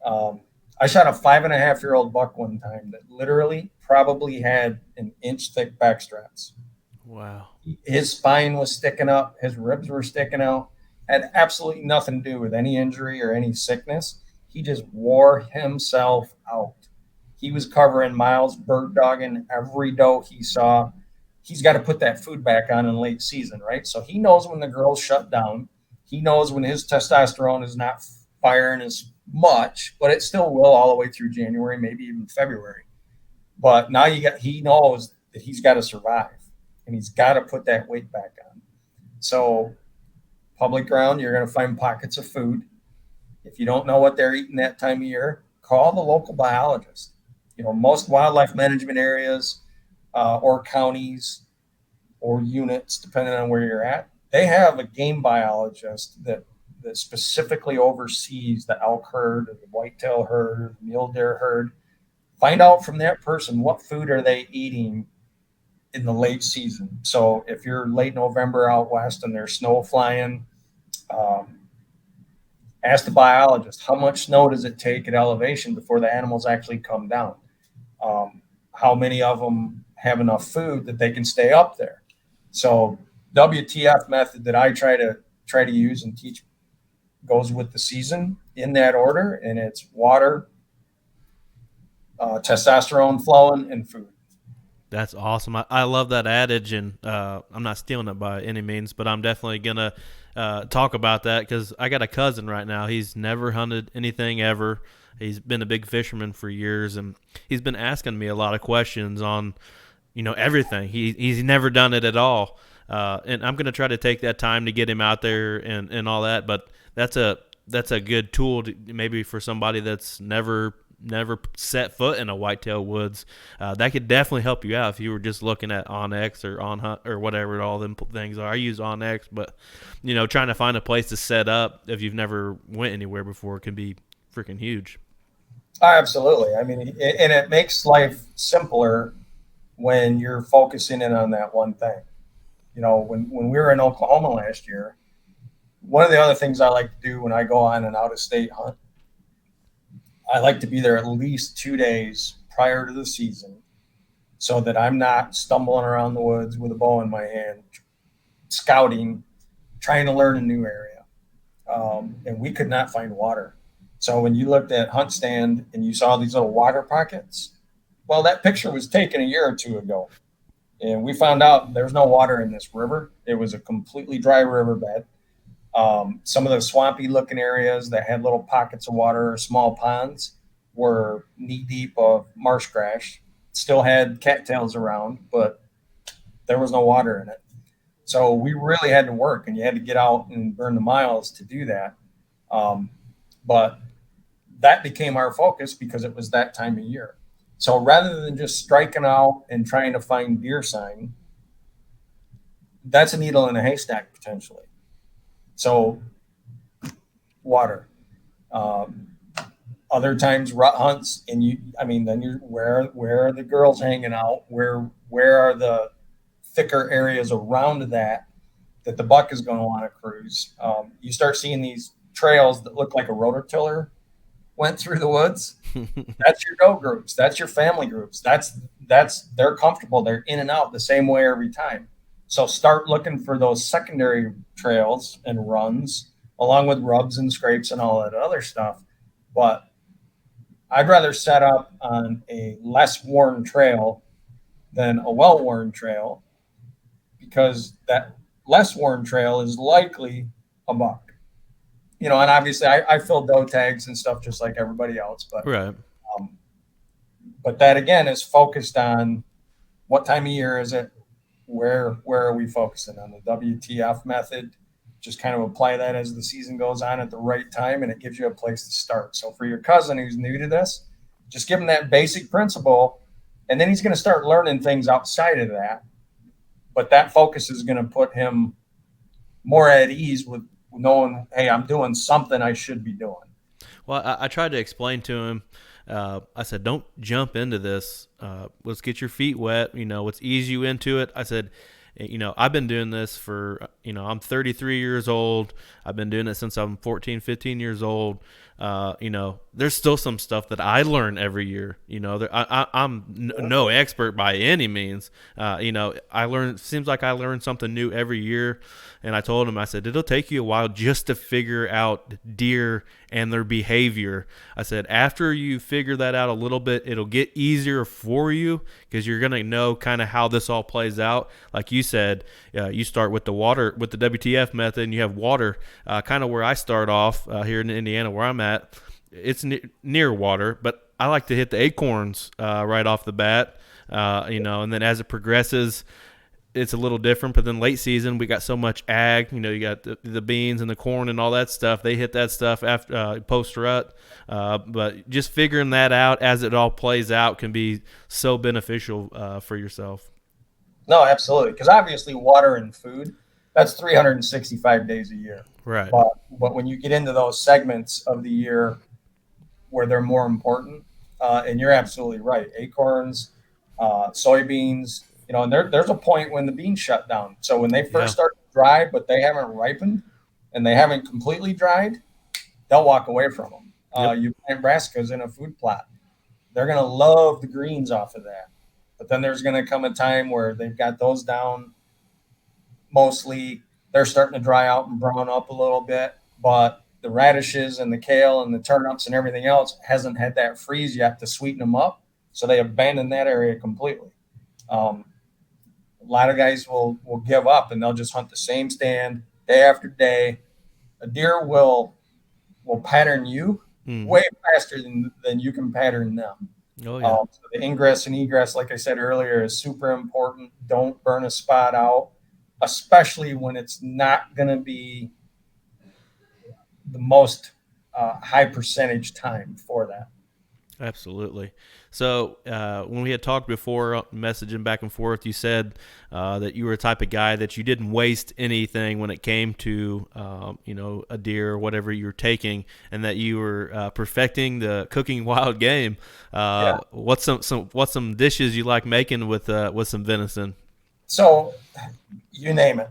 I shot a 5.5-year-old buck one time that literally probably had an inch thick back straps. Wow. His spine was sticking up, his ribs were sticking out, had absolutely nothing to do with any injury or any sickness. He just wore himself out. He was covering miles, bird dogging every doe he saw. He's got to put that food back on in late season, right? So he knows when the girls shut down. He knows when his testosterone is not firing as much, but it still will all the way through January, maybe even February. But now he knows that he's got to survive and he's got to put that weight back on. So public ground, you're going to find pockets of food. If you don't know what they're eating that time of year, call the local biologist. Most wildlife management areas or counties or units, depending on where you're at, they have a game biologist that specifically oversees the elk herd, or the whitetail herd, or the mule deer herd. Find out from that person what food are they eating in the late season. So if you're late November out west and there's snow flying, Ask the biologist, how much snow does it take at elevation before the animals actually come down? How many of them have enough food that they can stay up there? So WTF method that I try to use and teach goes with the season in that order, and it's water, testosterone flowing, and food. That's awesome. I love that adage, and I'm not stealing it by any means, but I'm definitely gonna talk about that because I got a cousin right now. He's never hunted anything ever. He's been a big fisherman for years, and he's been asking me a lot of questions on, everything. He's never done it at all, and I'm gonna try to take that time to get him out there and all that. But that's a good tool to, maybe for somebody that's never set foot in a whitetail woods. That could definitely help you out if you were just looking at OnX or On Hunt or whatever all them things are. I use OnX, but trying to find a place to set up if you've never went anywhere before can be freaking huge. Oh, absolutely. I mean, and it makes life simpler when you're focusing in on that one thing. When we were in Oklahoma last year, one of the other things I like to do when I go on an out of state hunt, I like to be there at least 2 days prior to the season so that I'm not stumbling around the woods with a bow in my hand, scouting, trying to learn a new area. And we could not find water. So when you looked at Hunt Stand and you saw these little water pockets, well, that picture was taken a year or two ago. And we found out there's no water in this river. It was a completely dry riverbed. Some of the swampy looking areas that had little pockets of water or small ponds were knee deep of marsh grass. Still had cattails around, but there was no water in it. So we really had to work, and you had to get out and burn the miles to do that. But that became our focus because it was that time of year. So rather than just striking out and trying to find deer sign, that's a needle in a haystack potentially. So water. Other times rut hunts, and then you're where are the girls hanging out? Where are the thicker areas around that the buck is going to want to cruise? You start seeing these trails that look like a rototiller went through the woods. That's your go groups. That's your family groups. That's they're comfortable. They're in and out the same way every time. So start looking for those secondary trails and runs along with rubs and scrapes and all that other stuff. But I'd rather set up on a less worn trail than a well-worn trail because that less worn trail is likely a buck. And obviously I fill doe tags and stuff just like everybody else, but Right. But that again is focused on what time of year is it? Where are we focusing on the WTF method? Just kind of apply that as the season goes on at the right time, and it gives you a place to start. So for your cousin who's new to this, just give him that basic principle, and then he's going to start learning things outside of that. But that focus is going to put him more at ease with knowing, hey, I'm doing something I should be doing. Well, I tried to explain to him. I said, don't jump into this. Let's get your feet wet. Let's ease you into it. I said, I've been doing this for, I'm 33 years old. I've been doing it since I'm 14, 15 years old. There's still some stuff that I learn every year. I'm no expert by any means. Seems like I learn something new every year. And I told him, I said, it'll take you a while just to figure out deer and their behavior. I said, after you figure that out a little bit, it'll get easier for you because you're going to know kind of how this all plays out. Like you said, you start with the water, with the WTF method, and you have water, kind of where I start off here in Indiana where I'm at. It's near water, but I like to hit the acorns right off the bat, and then as it progresses, it's a little different. But then late season, we got so much ag. You got the beans and the corn and all that stuff. They hit that stuff after post rut. But just figuring that out as it all plays out can be so beneficial for yourself. No, absolutely. Because obviously water and food, that's 365 days a year. Right. But when you get into those segments of the year where they're more important, and you're absolutely right, acorns, soybeans, and there's a point when the beans shut down. So when they first start to dry, but they haven't ripened and they haven't completely dried, they'll walk away from them. Yep. You plant brassicas in a food plot, they're going to love the greens off of that. But then there's going to come a time where they've got those down mostly. They're starting to dry out and brown up a little bit, but the radishes and the kale and the turnips and everything else hasn't had that freeze yet to sweeten them up. So they abandon that area completely. A lot of guys will give up and they'll just hunt the same stand day after day. A deer will pattern you Mm-hmm. way faster than you can pattern them. Oh yeah. So the ingress and egress, like I said earlier, is super important. Don't burn a spot out, especially when it's not going to be the most high percentage time for that. Absolutely. So when we had talked before, messaging back and forth, you said that you were a type of guy that you didn't waste anything when it came to, a deer or whatever you were taking, and that you were perfecting the cooking wild game. Yeah. What's some dishes you like making with some venison? So you name it,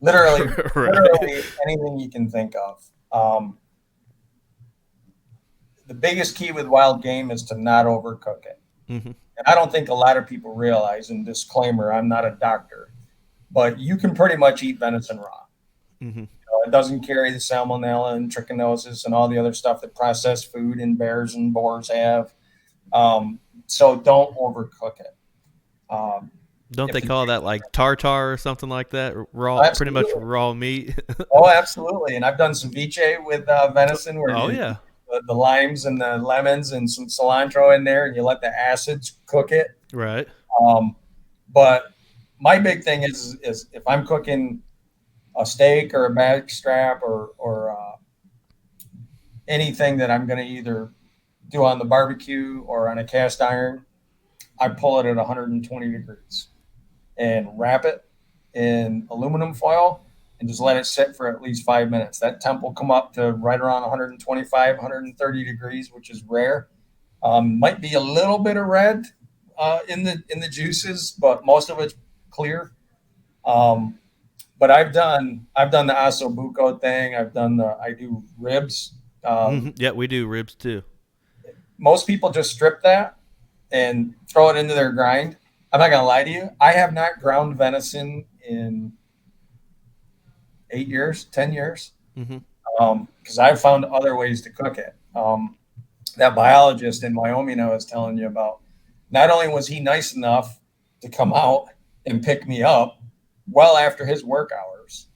literally, Right. literally anything you can think of. The biggest key with wild game is to not overcook it. Mm-hmm. And I don't think a lot of people realize, and disclaimer, I'm not a doctor, but you can pretty much eat venison raw. Mm-hmm. It doesn't carry the salmonella and trichinosis and all the other stuff that processed food and bears and boars have. So don't overcook it. Um, Don't if they the call that like tartar or something like that? Raw, pretty much Absolutely. raw meat. Oh, absolutely. And I've done ceviche with venison where Oh you yeah. put the limes and the lemons and some cilantro in there and you let the acids cook it. Right. Um, but my big thing is if I'm cooking a steak or a back strap or anything that I'm going to either do on the barbecue or on a cast iron, I pull it at 120 degrees and wrap it in aluminum foil and just let it sit for at least 5 minutes. That temp will come up to right around 125, 130 degrees, which is rare. Might be a little bit of red in the juices, but most of it's clear. Um, but I've done the ossobuco thing. I do ribs. Mm-hmm. Yeah, we do ribs too. Most people just strip that and throw it into their grind. I'm not gonna lie to you. I have not ground venison in 8 years, 10 years, Mm-hmm. because I've found other ways to cook it. That biologist in Wyoming I was telling you about. Not only was he nice enough to come out and pick me up well after his work hours,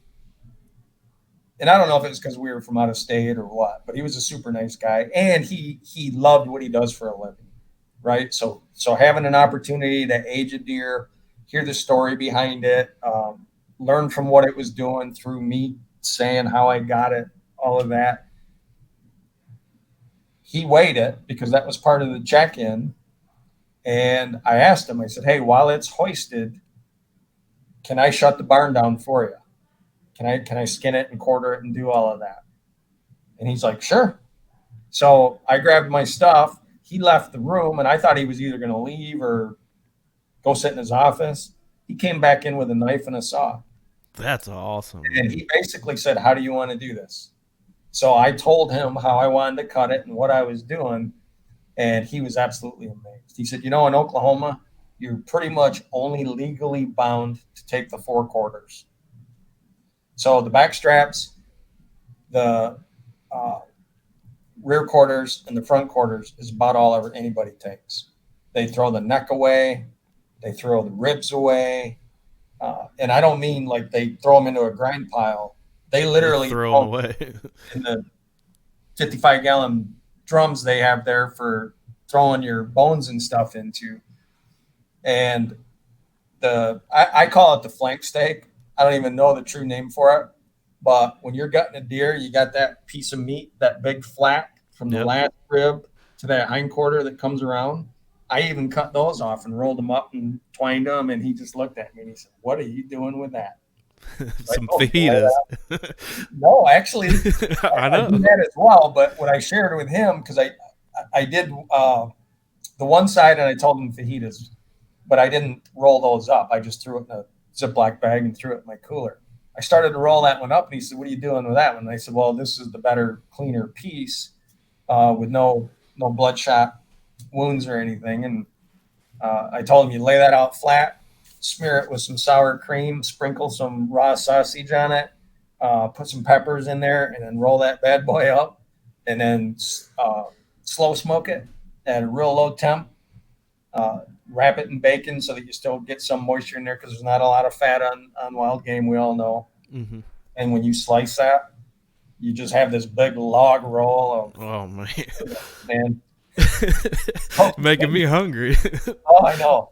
and I don't know if it was because we were from out of state or what, but he was a super nice guy, and he loved what he does for a living, right? So having an opportunity to age a deer, hear the story behind it, learn from what it was doing through me saying how I got it, all of that. He weighed it because that was part of the check-in, and I asked him. I said, "Hey, while it's hoisted, can I shut the barn down for you? Can I skin it and quarter it and do all of that?" And he's like, "Sure." So I grabbed my stuff. He left the room, and I thought he was either going to leave or go sit in his office. He came back in with a knife and a saw. That's awesome, And man. he basically said, "How do you want to do this?" So I told him how I wanted to cut it and what I was doing. And he was absolutely amazed. He said, "In Oklahoma, you're pretty much only legally bound to take the 4 quarters. So the back straps, the uh, rear quarters, and the front quarters is about all ever anybody takes. They throw the neck away, they throw the ribs away, and I don't mean like they throw them into a grind pile. They They literally throw them throw away. them in the 55-gallon drums they have there for throwing your bones and stuff into. And I call it the flank steak. I don't even know the true name for it. But when you're gutting a deer, you got that piece of meat, that big flat from the Yep. last rib to that hind quarter that comes around. I even cut those off and rolled them up and twined them. And he just looked at me and he said, "What are you doing with that?" Like, Some "Oh, fajitas. no, actually, I I do know. that as well." But what I shared with him, because I did the one side and I told him fajitas, but I didn't roll those up. I just threw it in a Ziploc bag and threw it in my cooler. I started to roll that one up, and he said, "What are you doing with that one?" And I said, "Well, this is the better, cleaner piece with no bloodshot wounds or anything." And I told him, "You lay that out flat, smear it with some sour cream, sprinkle some raw sausage on it, put some peppers in there, and then roll that bad boy up, and then slow smoke it at a real low temp. Wrap it in bacon so that you still get some moisture in there because there's not a lot of fat on wild game, we all know. Mm-hmm. And when you slice that, you just have this big log roll of, Oh man, man. Oh, making me hungry. oh, I know.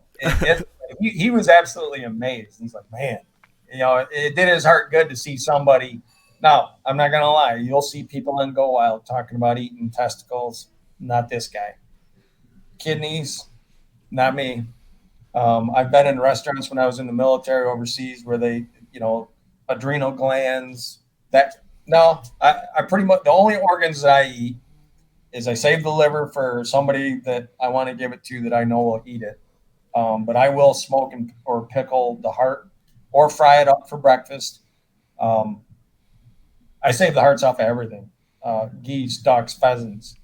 He was absolutely amazed. He's like, man, it did his heart good to see somebody. Now, I'm not going to lie. You'll see people in GoWild talking about eating testicles. Not this guy. Kidneys, not me. I've been in restaurants when I was in the military overseas where they, adrenal glands. I pretty much, the only organs that I eat is I save the liver for somebody that I want to give it to that I know will eat it. But I will smoke or pickle the heart or fry it up for breakfast. I save the hearts off of everything. Geese, ducks, pheasants.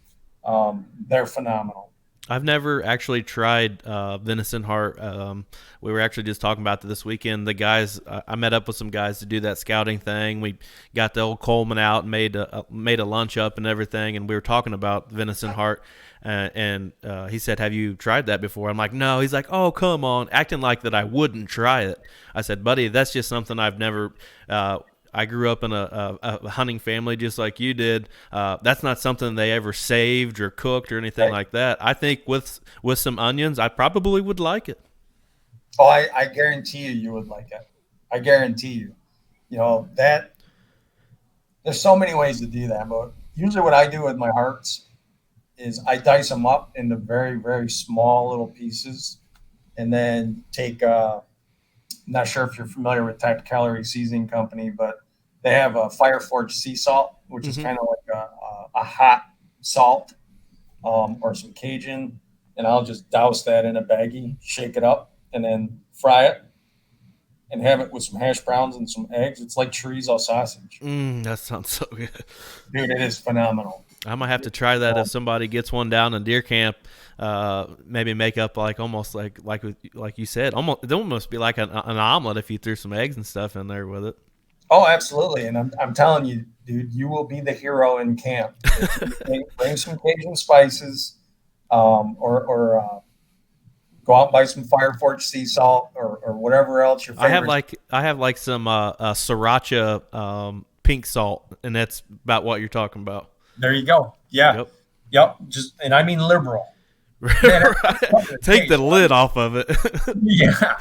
They're phenomenal. I've never actually tried venison heart. We were actually just talking about this weekend. The guys, I met up with some guys to do that scouting thing. We got the old Coleman out and made a lunch up and everything, and we were talking about venison heart. And he said, "Have you tried that before?" I'm like, "No." He's like, "Oh, come on," acting like that I wouldn't try it. I said, "Buddy, that's just something I've never." I grew up in a hunting family just like you did. That's not something they ever saved or cooked or anything like that. I think with some onions, I probably would like it. Oh, I guarantee you would like it. I guarantee you. That there's so many ways to do that, but usually what I do with my hearts is I dice them up into very, very small little pieces and then take not sure if you're familiar with Type Calorie Seasoning Company, but they have a Fire Forged sea salt, which is kind of like a hot salt, or some Cajun, and I'll just douse that in a baggie, shake it up, and then fry it, and have it with some hash browns and some eggs. It's like chorizo sausage. That sounds so good. Dude, it is phenomenal. I might have to try that if somebody gets one down in deer camp. Maybe make up almost like you said, almost it almost be like an omelet if you threw some eggs and stuff in there with it. Oh, absolutely, and I'm telling you, dude, you will be the hero in camp. Bring some Cajun spices, or go out and buy some Fire Forged sea salt or whatever else your favorite. I have like some sriracha pink salt, and that's about what you're talking about. There you go. Yeah. Yep. Just, and I mean liberal. Man, Take the lid off of it. Yeah.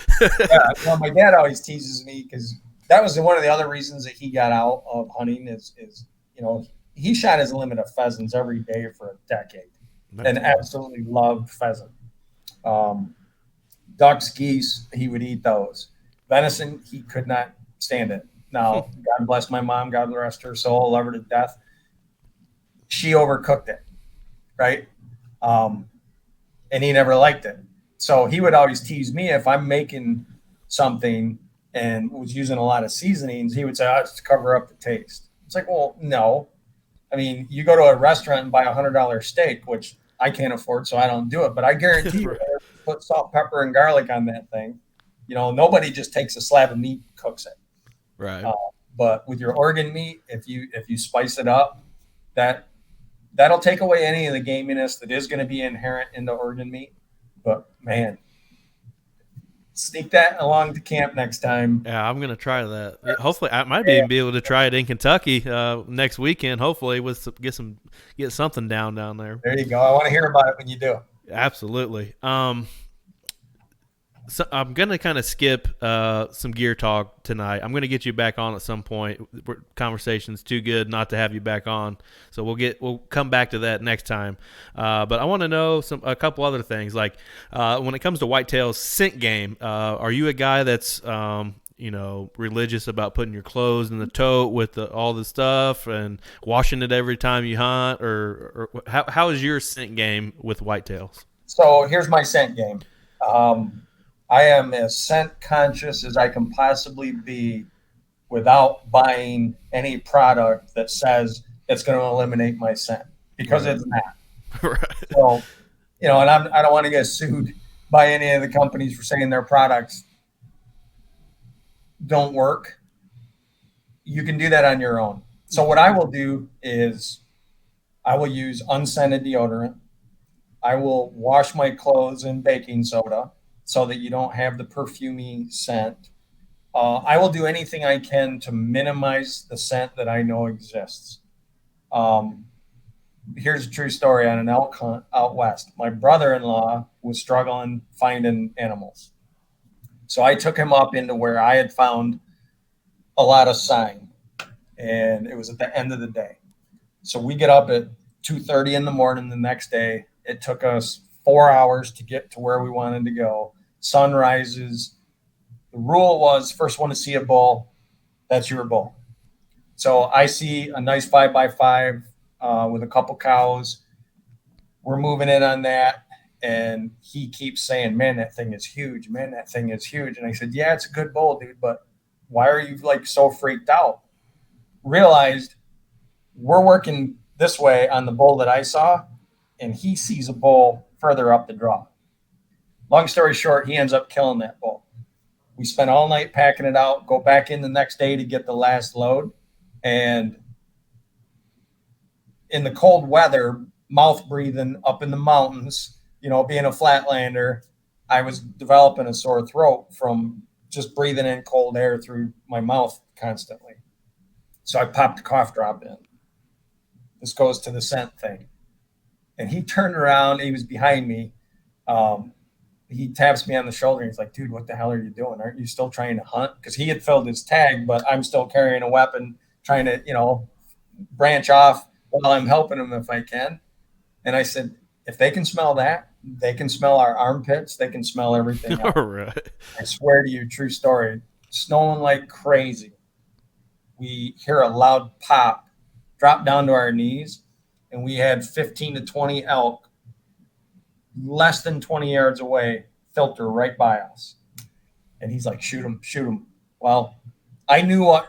Well, my dad always teases me because that was one of the other reasons that he got out of hunting is he shot his limit of pheasants every day for a decade and absolutely loved pheasant. Ducks, geese, he would eat those. Venison, he could not stand it. Now, God bless my mom, God rest her soul, love her to death. She overcooked it, right? And he never liked it. So he would always tease me if I'm making something and was using a lot of seasonings. He would say, "Oh, it's to cover up the taste." It's like, well, no. I mean, you go to a restaurant and buy $100 steak, which I can't afford, so I don't do it. But I guarantee you, put salt, pepper, and garlic on that thing. Nobody just takes a slab of meat and cooks it. Right. But with your organ meat, if you spice it up, that'll take away any of the gaminess that is going to be inherent in the organ meat. But man, sneak that along to camp next time. Yeah, I'm gonna try that. Hopefully, I might even be able to try it in Kentucky next weekend. Hopefully, get something down there. There you go. I want to hear about it when you do. Absolutely. So I'm gonna kind of skip some gear talk tonight. I'm gonna get you back on at some point. Conversation's too good not to have you back on, so we'll come back to that next time. But I want to know a couple other things, like when it comes to whitetails scent game. Are you a guy that's religious about putting your clothes in the tote with all the stuff and washing it every time you hunt, or how is your scent game with whitetails? So here's my scent game. I am as scent conscious as I can possibly be without buying any product that says it's going to eliminate my scent, because Right. it's not. Right. So, and I don't want to get sued by any of the companies for saying their products don't work. You can do that on your own. So what I will do is I will use unscented deodorant. I will wash my clothes in baking soda so that you don't have the perfumey scent. I will do anything I can to minimize the scent that I know exists. Um, Here's a true story on an elk hunt out west. My brother-in-law was struggling finding animals. So I took him up into where I had found a lot of sign, and it was at the end of the day. So we get up at 2:30 in the morning the next day. It took us 4 hours to get to where we wanted to go. Sun rises. The rule was first one to see a bull, that's your bull. So I see a nice 5x5 with a couple cows. We're moving in on that. And he keeps saying, man, that thing is huge. Man, that thing is huge. And I said, yeah, it's a good bull, dude. But why are you like so freaked out? Realized we're working this way on the bull that I saw, and he sees a bull further up the draw. Long story short, he ends up killing that bull. We spent all night packing it out, go back in the next day to get the last load. And in the cold weather, mouth breathing up in the mountains, being a flatlander, I was developing a sore throat from just breathing in cold air through my mouth constantly. So I popped a cough drop in. This goes to the scent thing. And he turned around. He was behind me. He taps me on the shoulder. And he's like, dude, what the hell are you doing? Aren't you still trying to hunt? Because he had filled his tag, but I'm still carrying a weapon, trying to, branch off while I'm helping him if I can. And I said, if they can smell that, they can smell our armpits. They can smell everything else. All right. I swear to you, true story. Snowing like crazy. We hear a loud pop, drop down to our knees, and we had 15 to 20 elk less than 20 yards away, filter right by us. And he's like, shoot him, shoot him. Well, I knew what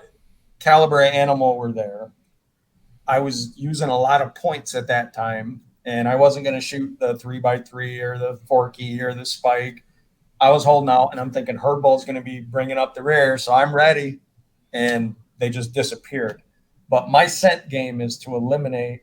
caliber of animal were there. I was using a lot of points at that time, and I wasn't going to shoot the 3x3 or the forky or the spike. I was holding out, and I'm thinking Herbal's going to be bringing up the rear, so I'm ready. And they just disappeared. But my scent game is to eliminate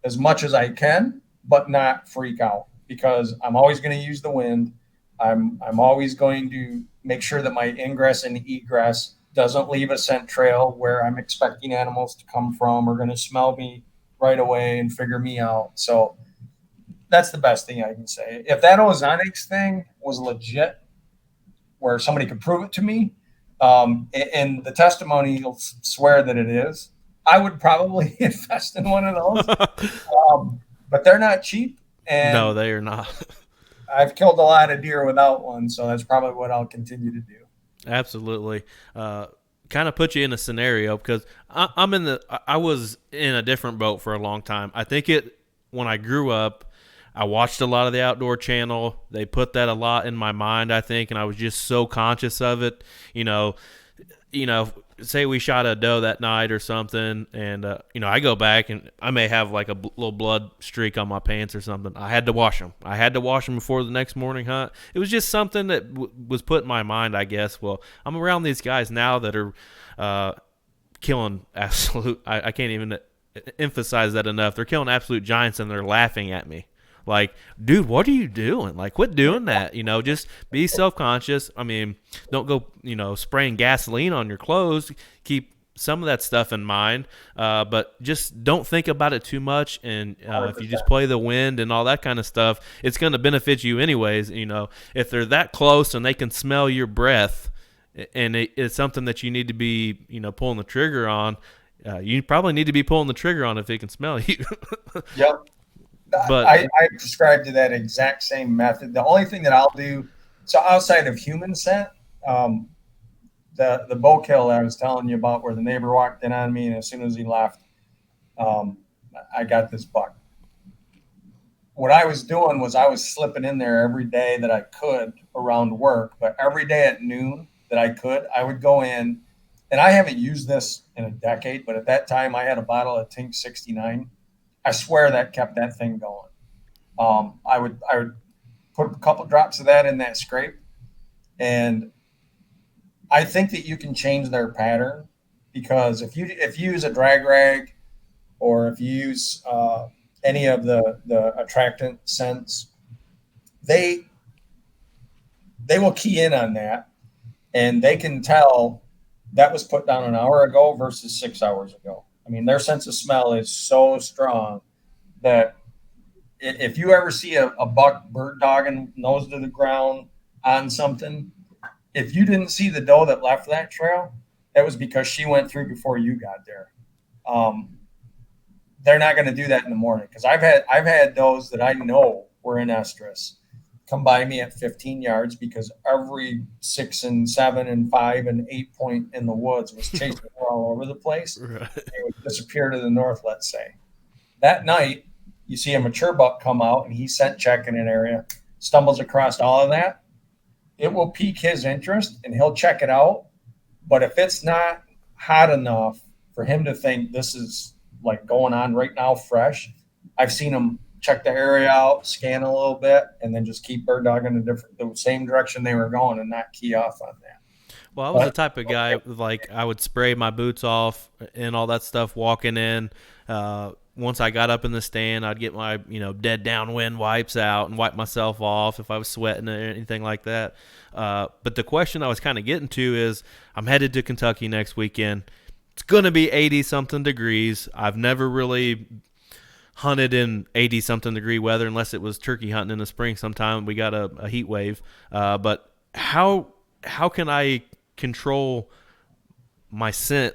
as much as I can, but not freak out, because I'm always going to use the wind. I'm always going to make sure that my ingress and egress doesn't leave a scent trail where I'm expecting animals to come from or going to smell me right away and figure me out. So that's the best thing I can say. If that ozonics thing was legit, where somebody could prove it to me, and the testimony will swear that it is, I would probably invest in one of those. But they're not cheap, No, and they are not. I've killed a lot of deer without one, so that's probably what I'll continue to do. Absolutely. Kind of put you in a scenario because I was in a different boat for a long time. I think when I grew up, I watched a lot of the Outdoor Channel. They put that a lot in my mind, I think, and I was just so conscious of it. Say we shot a doe that night or something, and I go back and I may have like a little blood streak on my pants or something. I had to wash them. I had to wash them before the next morning hunt. It was just something that was put in my mind, I guess. Well, I'm around these guys now that are killing absolute. I can't even emphasize that enough. They're killing absolute giants, and they're laughing at me. Like, dude, what are you doing? Like, quit doing that. Just be self-conscious. I mean, don't go, spraying gasoline on your clothes. Keep some of that stuff in mind, but just don't think about it too much. And if you just play the wind and all that kind of stuff, it's going to benefit you anyways. If they're that close and they can smell your breath, and it's something that you need to be, pulling the trigger on, you probably need to be pulling the trigger on if it can smell you. Yep. But I prescribe to that exact same method. The only thing that I'll do, so outside of human scent, the bow kill that I was telling you about, where the neighbor walked in on me, and as soon as he left, I got this buck. What I was doing was I was slipping in there every day that I could around work, but every day at noon that I could, I would go in and I haven't used this in a decade, but at that time I had a bottle of Tink 69. I swear that kept that thing going. I would put a couple drops of that in that scrape, and I think that you can change their pattern because if you use a drag rag or if you use any of the attractant scents, they they will key in on that and they can tell that was put down an hour ago versus 6 hours ago. I mean, their sense of smell is so strong that if you ever see a buck bird dogging nose to the ground on something, if you didn't see the doe that left that trail, that was because she went through before you got there. Um, they're not going to do that in the morning because I've had those that I know were in estrus come by me at 15 yards because every 6 and 7 and 5 and 8 point in the woods was chasing her all over the place. Right. They would disappear to the north, let's say. That night, you see a mature buck come out and he's scent checking an area, stumbles across all of that. It will pique his interest and he'll check it out. But if it's not hot enough for him to think this is like going on right now, fresh, I've seen him check the area out, scan a little bit, and then just keep bird dogging the same direction they were going and not key off on that. Well, I was the But type of guy like I would spray my boots off and all that stuff walking in. Once I got up in the stand, I'd get my dead downwind wipes out and wipe myself off if I was sweating or anything like that. But the question I was kind of getting to is, I'm headed to Kentucky next weekend. It's gonna be 80 something degrees. I've never really hunted in 80 something degree weather unless it was turkey hunting in the spring. Sometime we got a heat wave. But how can I control my scent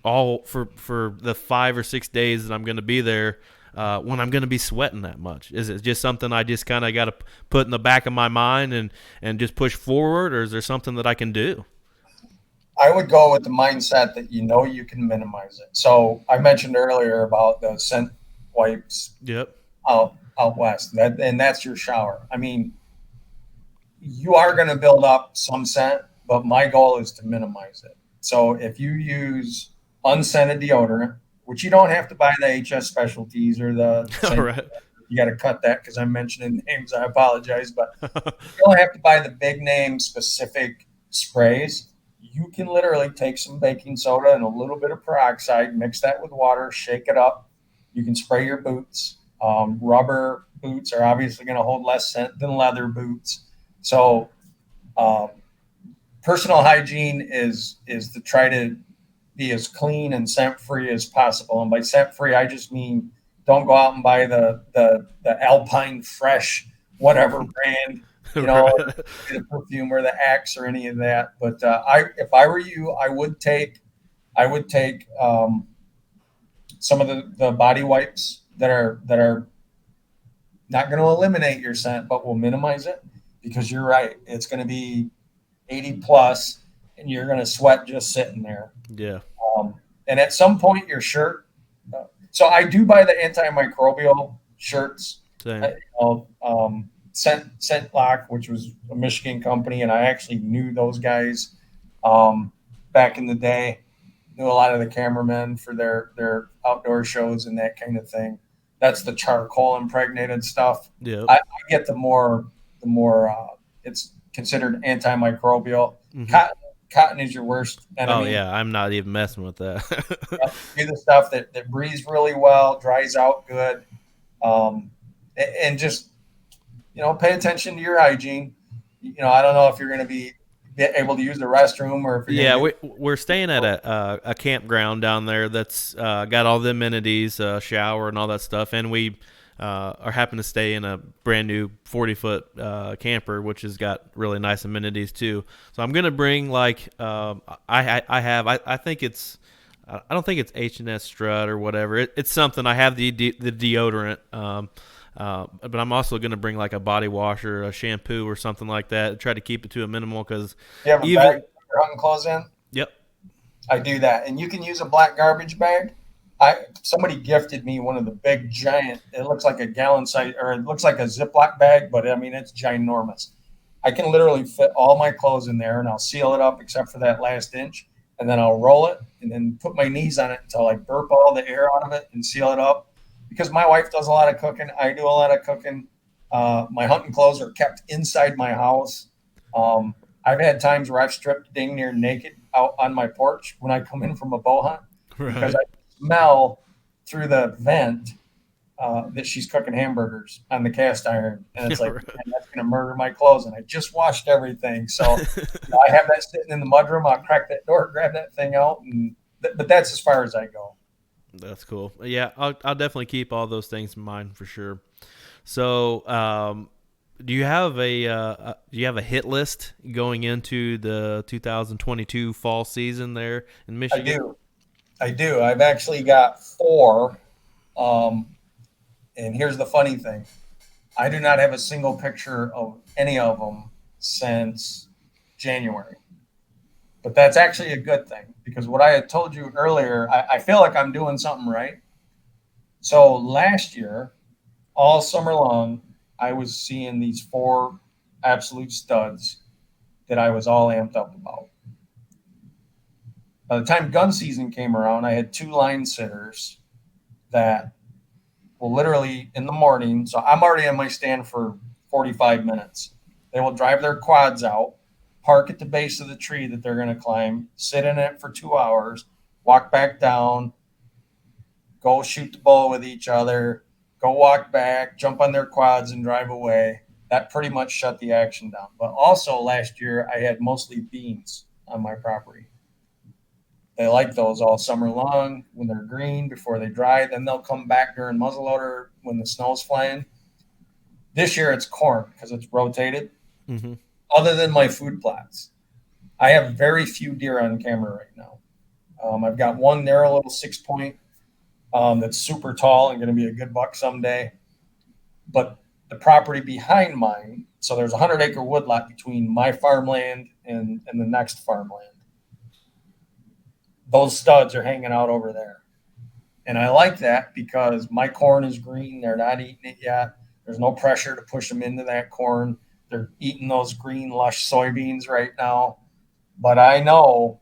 all for the 5 or 6 days that I'm going to be there when I'm going to be sweating that much? Is it just something I just kind of got to put in the back of my mind and just push forward, or is there something that I can do? I would go with the mindset that you can minimize it. So I mentioned earlier about the scent wipes Yep. out west, and that's your shower. I mean, you are going to build up some scent, but my goal is to minimize it. So if you use unscented deodorant, which you don't have to buy the HS specialties or the All right. you got to cut that because I'm mentioning names. I apologize, but you don't have to buy the big name specific sprays. You can literally take some baking soda and a little bit of peroxide, mix that with water, shake it up. You can spray your boots. Rubber boots are obviously going to hold less scent than leather boots. So um, personal hygiene is to try to be as clean and scent free as possible. And by scent free, I just mean don't go out and buy the Alpine Fresh whatever brand, Right. the perfume or the Axe or any of that. But if I were you, I would take some of the body wipes that are not going to eliminate your scent, but will minimize it because you're right. It's going to be 80 plus, and you're going to sweat just sitting there. Yeah. And at some point, your shirt. So I do buy the antimicrobial shirts. Same. Scent Lock, which was a Michigan company, and I actually knew those guys back in the day. Knew a lot of the cameramen for their outdoor shows and that kind of thing. That's the charcoal impregnated stuff. Yep. I get the more it's considered antimicrobial. Mhm. Cotton is your worst enemy. Oh yeah, I'm not even messing with that. Do the stuff that breathes really well, dries out good, and just pay attention to your hygiene. I don't know if you're going to be able to use the restroom or if you're Yeah, we're staying at a campground down there that's got all the amenities, shower and all that stuff, and we are happen to stay in a brand new 40-foot camper, which has got really nice amenities too. So I'm gonna bring like I think it's I don't think it's H&S Strut or whatever. It's something. I have the deodorant. But I'm also going to bring like a body wash or a shampoo or something like that. Try to keep it to a minimal because you have a bag to put your hunting clothes in. Yep. I do that, and you can use a black garbage bag. Somebody gifted me one of the big giant. It looks like a gallon size, or it looks like a Ziploc bag, but I mean it's ginormous. I can literally fit all my clothes in there, and I'll seal it up except for that last inch. and then I'll roll it and then put my knees on it until I burp all the air out of it and seal it up. Because my wife does a lot of cooking, I do a lot of cooking. My hunting clothes are kept inside my house. I've had times where I've stripped dang near naked out on my porch when I come in from a bow hunt because Right. I smell through the vent that she's cooking hamburgers on the cast iron, and it's like, man, that's gonna murder my clothes. And I just washed everything, so I have that sitting in the mudroom. I'll crack that door, grab that thing out, and but that's as far as I go. That's cool. Yeah, I'll definitely keep all those things in mind for sure. So, do you have a hit list going into the 2022 fall season there in I Michigan? do, I do. I've actually got four, um, and here's the funny thing: I do not have a single picture of any of them since January. But that's actually a good thing because what I had told you earlier, I feel like I'm doing something right. So last year, all summer long, I was seeing these four absolute studs that I was all amped up about. By the time gun season came around, I had two line sitters that will literally in the morning. So I'm already on my stand for 45 minutes. They will drive their quads out, park at the base of the tree that they're going to climb, sit in it for 2 hours, walk back down, go shoot the bull with each other, go walk back, jump on their quads and drive away. That pretty much shut the action down. But also last year, I had mostly beans on my property. They like those all summer long when they're green before they dry. Then they'll come back during muzzleloader when the snow's flying. This year it's corn because it's rotated. Mm-hmm. Other than my food plots, I have very few deer on camera right now. I've got one narrow little 6 point that's super tall and going to be a good buck someday. But the property behind mine, so there's a 100-acre woodlot between my farmland and the next farmland. Those studs are hanging out over there. And I like that because my corn is green. They're not eating it yet. There's no pressure to push them into that corn. They're eating those green, lush soybeans right now. But I know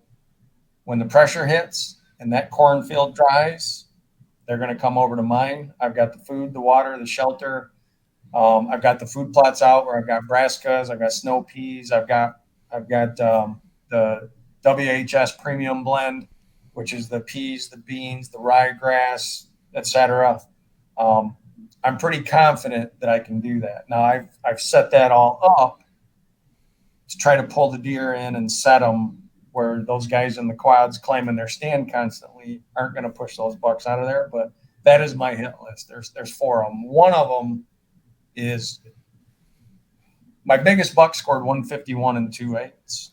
when the pressure hits and that cornfield dries, they're going to come over to mine. I've got the food, the water, the shelter. I've got the food plots out where I've got brassicas, I've got snow peas, I've got the WHS premium blend, which is the peas, the beans, the ryegrass, etc. I'm pretty confident that I can do that. Now I've set that all up to try to pull the deer in and set them where those guys in the quads claiming their stand constantly aren't going to push those bucks out of there. But that is my hit list. There's four of them. One of them is my biggest buck scored 151 and 2/8.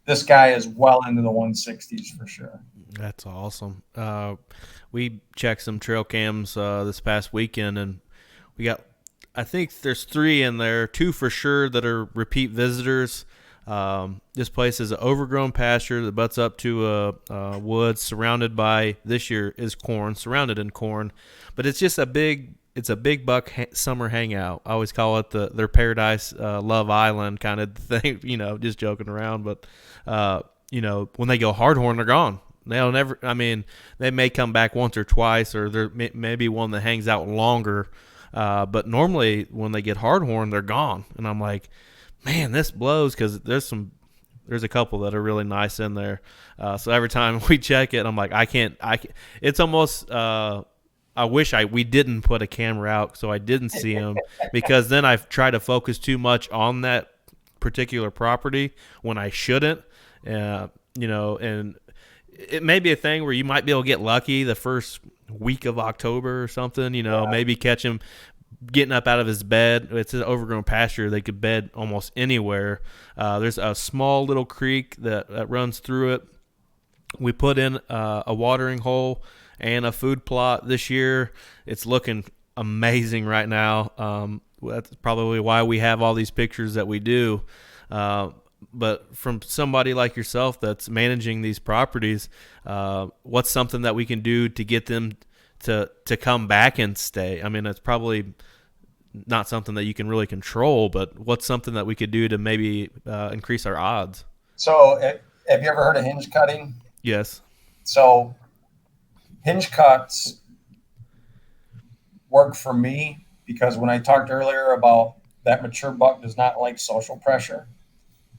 This guy is well into the 160s for sure. That's awesome. We checked some trail cams this past weekend, and we got, I think there's three in there, two for sure that are repeat visitors. This place is an overgrown pasture that butts up to a woods surrounded by, this year is corn, surrounded in corn, but it's just it's a big buck summer hangout. I always call it their paradise, Love Island kind of thing, just joking around. But, when they go hardhorn, they're gone. They'll never, I mean, they may come back once or twice, or there may be one that hangs out longer. But normally when they get hardhorn, they're gone. And I'm like, man, this blows, because there's a couple that are really nice in there. So every time we check it, I'm like, I can't. It's almost, I wish we didn't put a camera out so I didn't see them, because then I've tried to focus too much on that particular property when I shouldn't. And it may be a thing where you might be able to get lucky the first week of October or something, maybe catch him getting up out of his bed. It's an overgrown pasture. They could bed almost anywhere. There's a small little creek that runs through it. We put in a watering hole and a food plot this year. It's looking amazing right now. That's probably why we have all these pictures that we do. But from somebody like yourself that's managing these properties, what's something that we can do to get them to come back and stay? I mean, it's probably not something that you can really control, but what's something that we could do to maybe increase our odds? So have you ever heard of hinge cutting? Yes. So hinge cuts work for me because when I talked earlier about that mature buck does not like social pressure,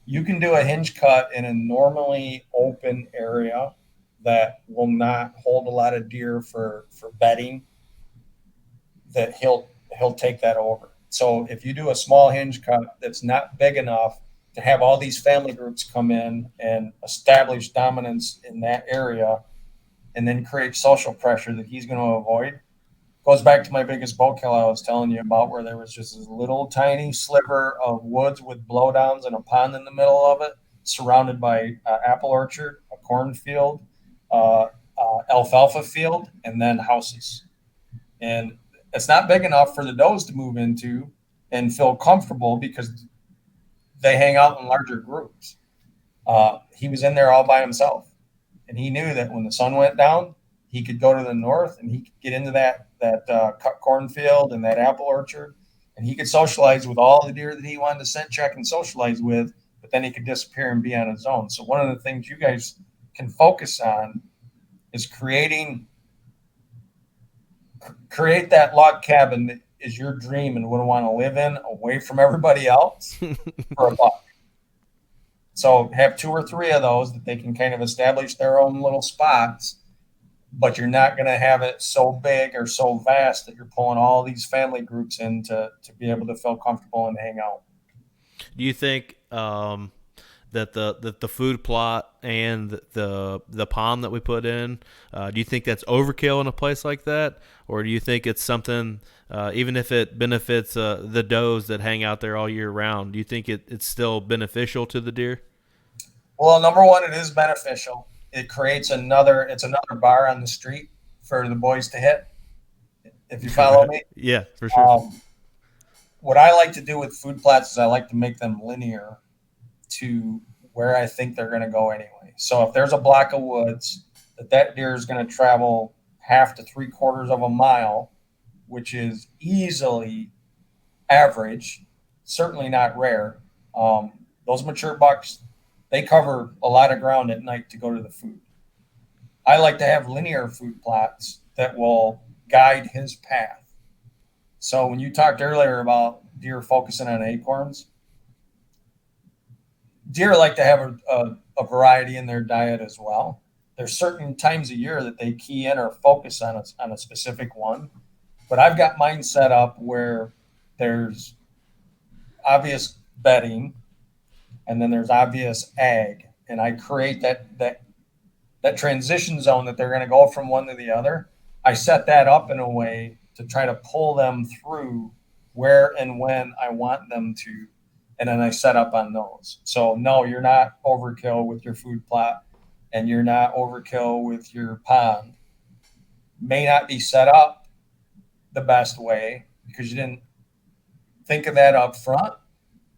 you can do a hinge cut in a normally open area that will not hold a lot of deer for bedding, that he'll take that over. So if you do a small hinge cut that's not big enough to have all these family groups come in and establish dominance in that area and then create social pressure that he's going to avoid, goes back to my biggest bow kill I was telling you about, where there was just this little tiny sliver of woods with blowdowns and a pond in the middle of it, surrounded by apple orchard, a cornfield, alfalfa field, and then houses. And it's not big enough for the does to move into and feel comfortable because they hang out in larger groups. He was in there all by himself, and he knew that when the sun went down, he could go to the north and he could get into that cut cornfield and that apple orchard, and he could socialize with all the deer that he wanted to scent check and socialize with. But then he could disappear and be on his own. So one of the things you guys can focus on is create that log cabin that is your dream and would want to live in, away from everybody else, for a buck. So have 2 or 3 of those that they can kind of establish their own little spots, but you're not going to have it so big or so vast that you're pulling all these family groups in to be able to feel comfortable and hang out. Do you think that the food plot and the pond that we put in, do you think that's overkill in a place like that, or do you think it's something, even if it benefits the does that hang out there all year round, do you think it's still beneficial to the deer? Well, number one, it is beneficial. It creates another bar on the street for the boys to hit, if you follow me. Yeah, for sure. What I like to do with food plots is I like to make them linear to where I think they're going to go anyway. So if there's a block of woods that deer is going to travel half to 3/4 of a mile, which is easily average, certainly not rare. Those mature bucks, they cover a lot of ground at night to go to the food. I like to have linear food plots that will guide his path. So when you talked earlier about deer focusing on acorns, deer like to have a variety in their diet as well. There's certain times a year that they key in or focus on a specific one. But I've got mine set up where there's obvious bedding and then there's obvious ag. And I create that transition zone that they're going to go from one to the other. I set that up in a way to try to pull them through where and when I want them to. And then I set up on those. So no, you're not overkill with your food plot and you're not overkill with your pond. May not be set up the best way because you didn't think of that up front.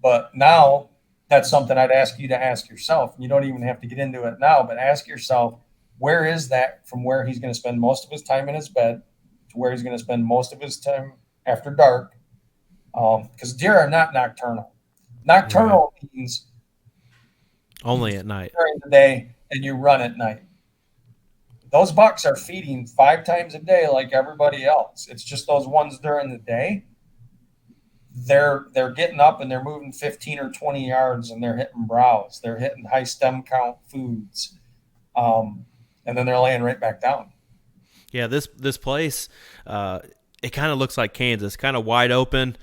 But now that's something I'd ask you to ask yourself. You don't even have to get into it now, but ask yourself, where is that from where he's going to spend most of his time in his bed to where he's going to spend most of his time after dark? Because deer are not nocturnal. Nocturnal means only at night during the day and you run at night. Those bucks are feeding 5 times a day like everybody else. It's just those ones during the day. They're getting up and they're moving 15 or 20 yards and they're hitting browse. They're hitting high stem count foods. And then they're laying right back down. Yeah, this place, it kind of looks like Kansas, kind of wide open.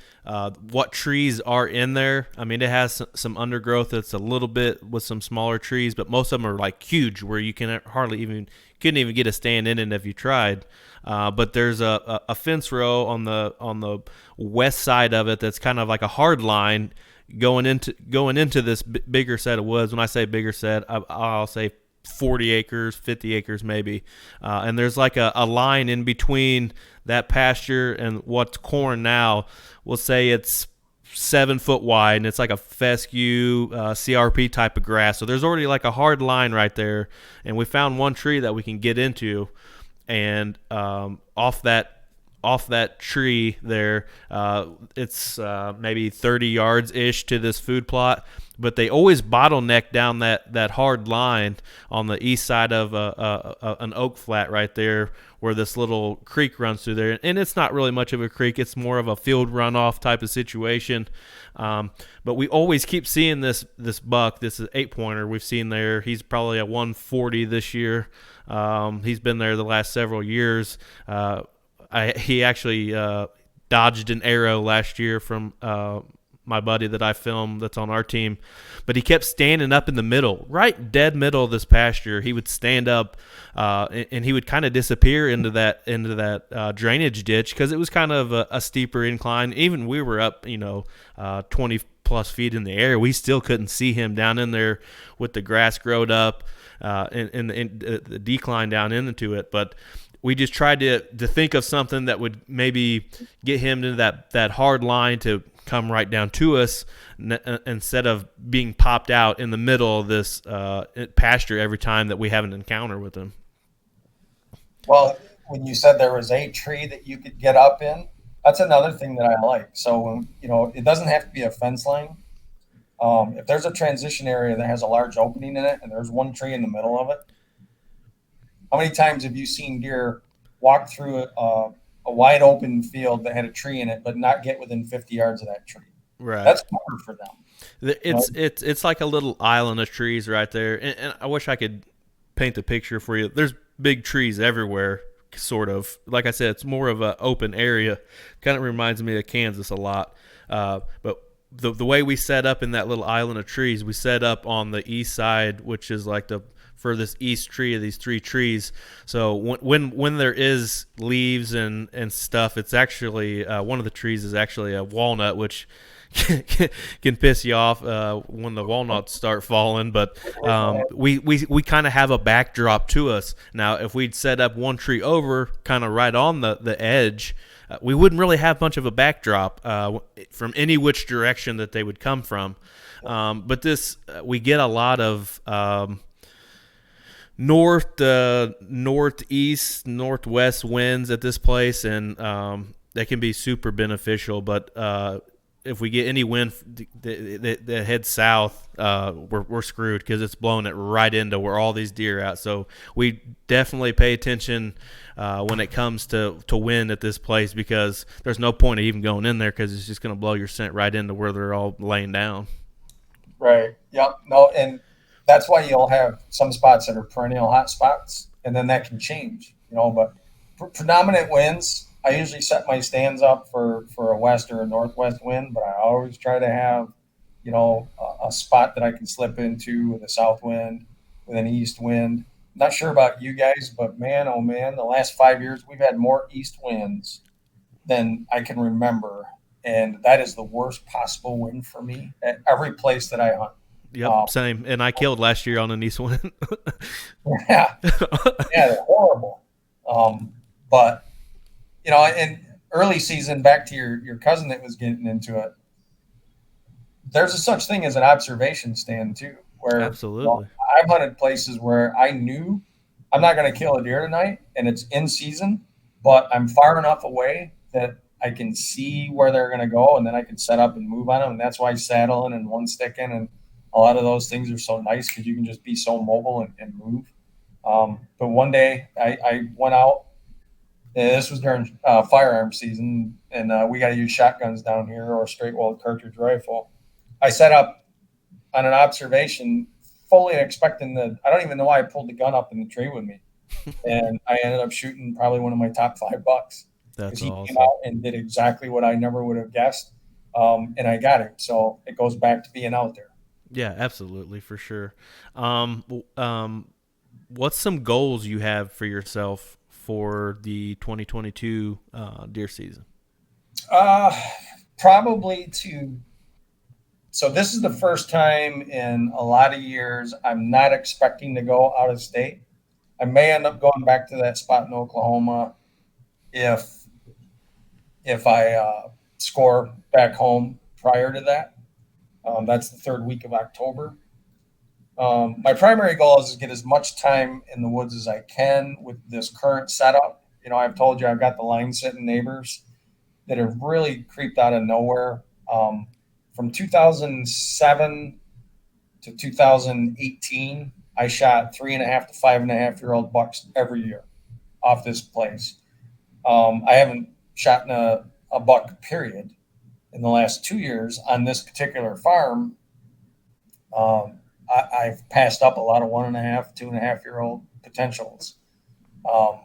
What trees are in there? I mean, it has some undergrowth that's a little bit with some smaller trees, but most of them are like huge where you can couldn't even get a stand in it if you tried. But there's a fence row on the west side of it that's kind of like a hard line going into this bigger set of woods. When I say bigger set, I'll say 40 acres, 50 acres maybe. And there's like a line in between that pasture and what's corn now. We'll say it's 7 foot wide and it's like a fescue CRP type of grass. So there's already like a hard line right there. And we found one tree that we can get into, and off off that tree there. It's maybe 30 yards ish to this food plot, but they always bottleneck down that hard line on the east side of an oak flat right there, where this little creek runs through there. And it's not really much of a creek; it's more of a field runoff type of situation. But we always keep seeing this buck. This is 8-pointer we've seen there. He's probably a 140 this year. He's been there the last several years. He actually dodged an arrow last year from my buddy that I filmed that's on our team, but he kept standing up in the middle, right dead middle of this pasture. He would stand up and he would kind of disappear into that drainage ditch, because it was kind of a steeper incline. Even we were up 20 plus feet in the air, we still couldn't see him down in there with the grass growed up and the decline down into it. But we just tried to think of something that would maybe get him to that hard line to come right down to us, instead of being popped out in the middle of this pasture every time that we have an encounter with him. Well, when you said there was a tree that you could get up in, that's another thing that I like. So, it doesn't have to be a fence line. If there's a transition area that has a large opening in it and there's one tree in the middle of it, how many times have you seen deer walk through a wide open field that had a tree in it, but not get within 50 yards of that tree? Right. That's cover for them. It's like a little island of trees right there. And I wish I could paint the picture for you. There's big trees everywhere, sort of. Like I said, it's more of an open area. Kind of reminds me of Kansas a lot. But the way we set up in that little island of trees, we set up on the east side, which is like the furthest east tree of these 3 trees. So when there is leaves and stuff, it's actually one of the trees is actually a walnut, which can piss you off when the walnuts start falling. But we kind of have a backdrop to us. Now, if we'd set up one tree over kind of right on the edge, we wouldn't really have much of a backdrop from any which direction that they would come from. But this, we get a lot of northeast, northwest winds at this place, and they can be super beneficial. But if we get any wind that heads south, we're screwed, because it's blowing it right into where all these deer are at. So we definitely pay attention when it comes to wind at this place, because there's no point of even going in there, because it's just going to blow your scent right into where they're all laying down. Right. Yep. No, and that's why you'll have some spots that are perennial hot spots, and then that can change, but predominant winds, I usually set my stands up for a west or a northwest wind, but I always try to have, a spot that I can slip into with a south wind, with an east wind. Not sure about you guys, but man, oh man, the last 5 years, we've had more east winds than I can remember. And that is the worst possible wind for me at every place that I hunt. Yep, same. And I killed last year on an east wind. Yeah, they're horrible. But in early season, back to your cousin that was getting into it, there's a such thing as an observation stand too, where absolutely I've hunted places where I knew I'm not going to kill a deer tonight, and it's in season, but I'm far enough away that I can see where they're going to go, and then I can set up and move on them. And that's why saddling and one sticking and a lot of those things are so nice, because you can just be so mobile and move. But one day I went out, and this was during firearm season, and we got to use shotguns down here, or a straight walled cartridge rifle. I set up on an observation, fully expecting I don't even know why I pulled the gun up in the tree with me. And I ended up shooting probably one of my top 5 bucks. That's he awesome. Came out and did exactly what I never would have guessed. And I got it. So it goes back to being out there. Yeah, absolutely, for sure. What's some goals you have for yourself for the 2022 deer season? Probably so this is the first time in a lot of years I'm not expecting to go out of state. I may end up going back to that spot in Oklahoma if I score back home prior to that. That's the 3rd week of October. My primary goal is to get as much time in the woods as I can with this current setup. You know, I've told you I've got the line sitting neighbors that have really creeped out of nowhere. From 2007 to 2018, I shot 3.5 to 5.5 year old bucks every year off this place. I haven't shot a buck, period, in the last 2 years on this particular farm. I've passed up a lot of 1.5, 2.5 year old potentials. Um,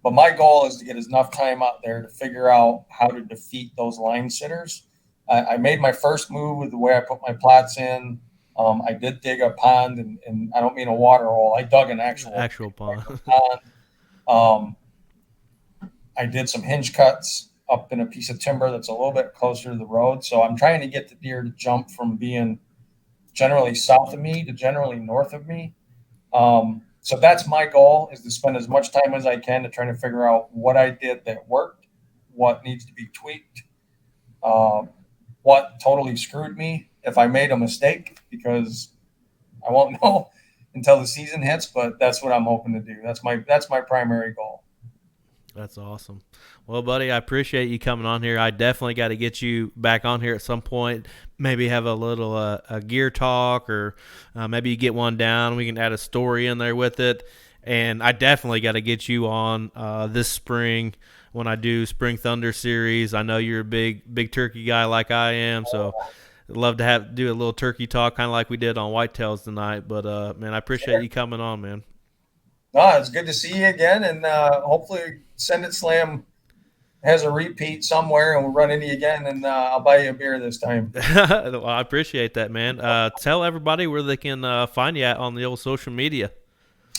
but my goal is to get enough time out there to figure out how to defeat those line sitters. I made my first move with the way I put my plots in. I did dig a pond, and I don't mean a water hole. I dug an Actual pond. pond. Um, I did some hinge cuts up in a piece of timber that's a little bit closer to the road. So I'm trying to get the deer to jump from being generally south of me to generally north of me. So that's my goal, is to spend as much time as I can to try to figure out what I did that worked, what needs to be tweaked, what totally screwed me if I made a mistake, because I won't know until the season hits. But that's what I'm hoping to do. That's my primary goal. That's awesome. Well, buddy, I appreciate you coming on here. I definitely got to get you back on here at some point. Maybe have a little a gear talk, or maybe you get one down. We can add a story in there with it. And I definitely got to get you on this spring when I do Spring Thunder Series. I know you're a big turkey guy like I am, so I'd love to do a little turkey talk, kind of like we did on Whitetails tonight. But man, I appreciate you coming on, man. It's good to see you again, and hopefully Send It Slam has a repeat somewhere, and we'll run into you again, and I'll buy you a beer this time. Well, I appreciate that, man. Tell everybody where they can find you at on the old social media.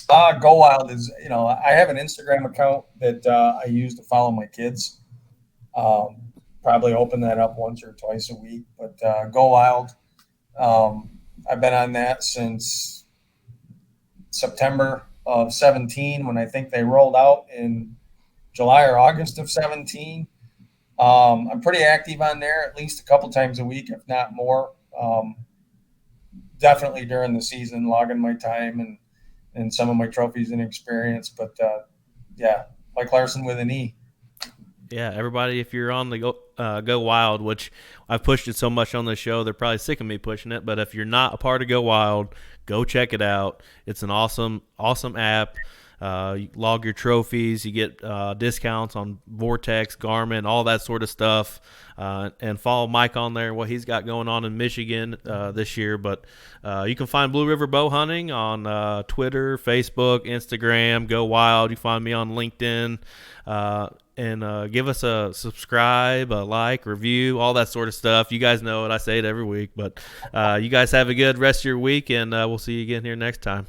GoWild is, I have an Instagram account that I use to follow my kids. Probably open that up once or twice a week, but GoWild. I've been on that since September of 17, when I think they rolled out in July or August of 17. I'm pretty active on there, at least a couple times a week, if not more. Definitely during the season, logging my time and some of my trophies and experience. But yeah, Mike Larsen with an E. Yeah, everybody, if you're on the GoWild, which I've pushed it so much on the show, they're probably sick of me pushing it. But if you're not a part of GoWild, go check it out. It's an awesome app. You log your trophies. You get discounts on Vortex, Garmin, all that sort of stuff. And follow Mike on there, what he's got going on in Michigan this year. But you can find Blue River Bowhunting on Twitter, Facebook, Instagram, GoWild. You find me on LinkedIn. And give us a subscribe, a like, review, all that sort of stuff. You guys know it. I say it every week. But you guys have a good rest of your week, and we'll see you again here next time.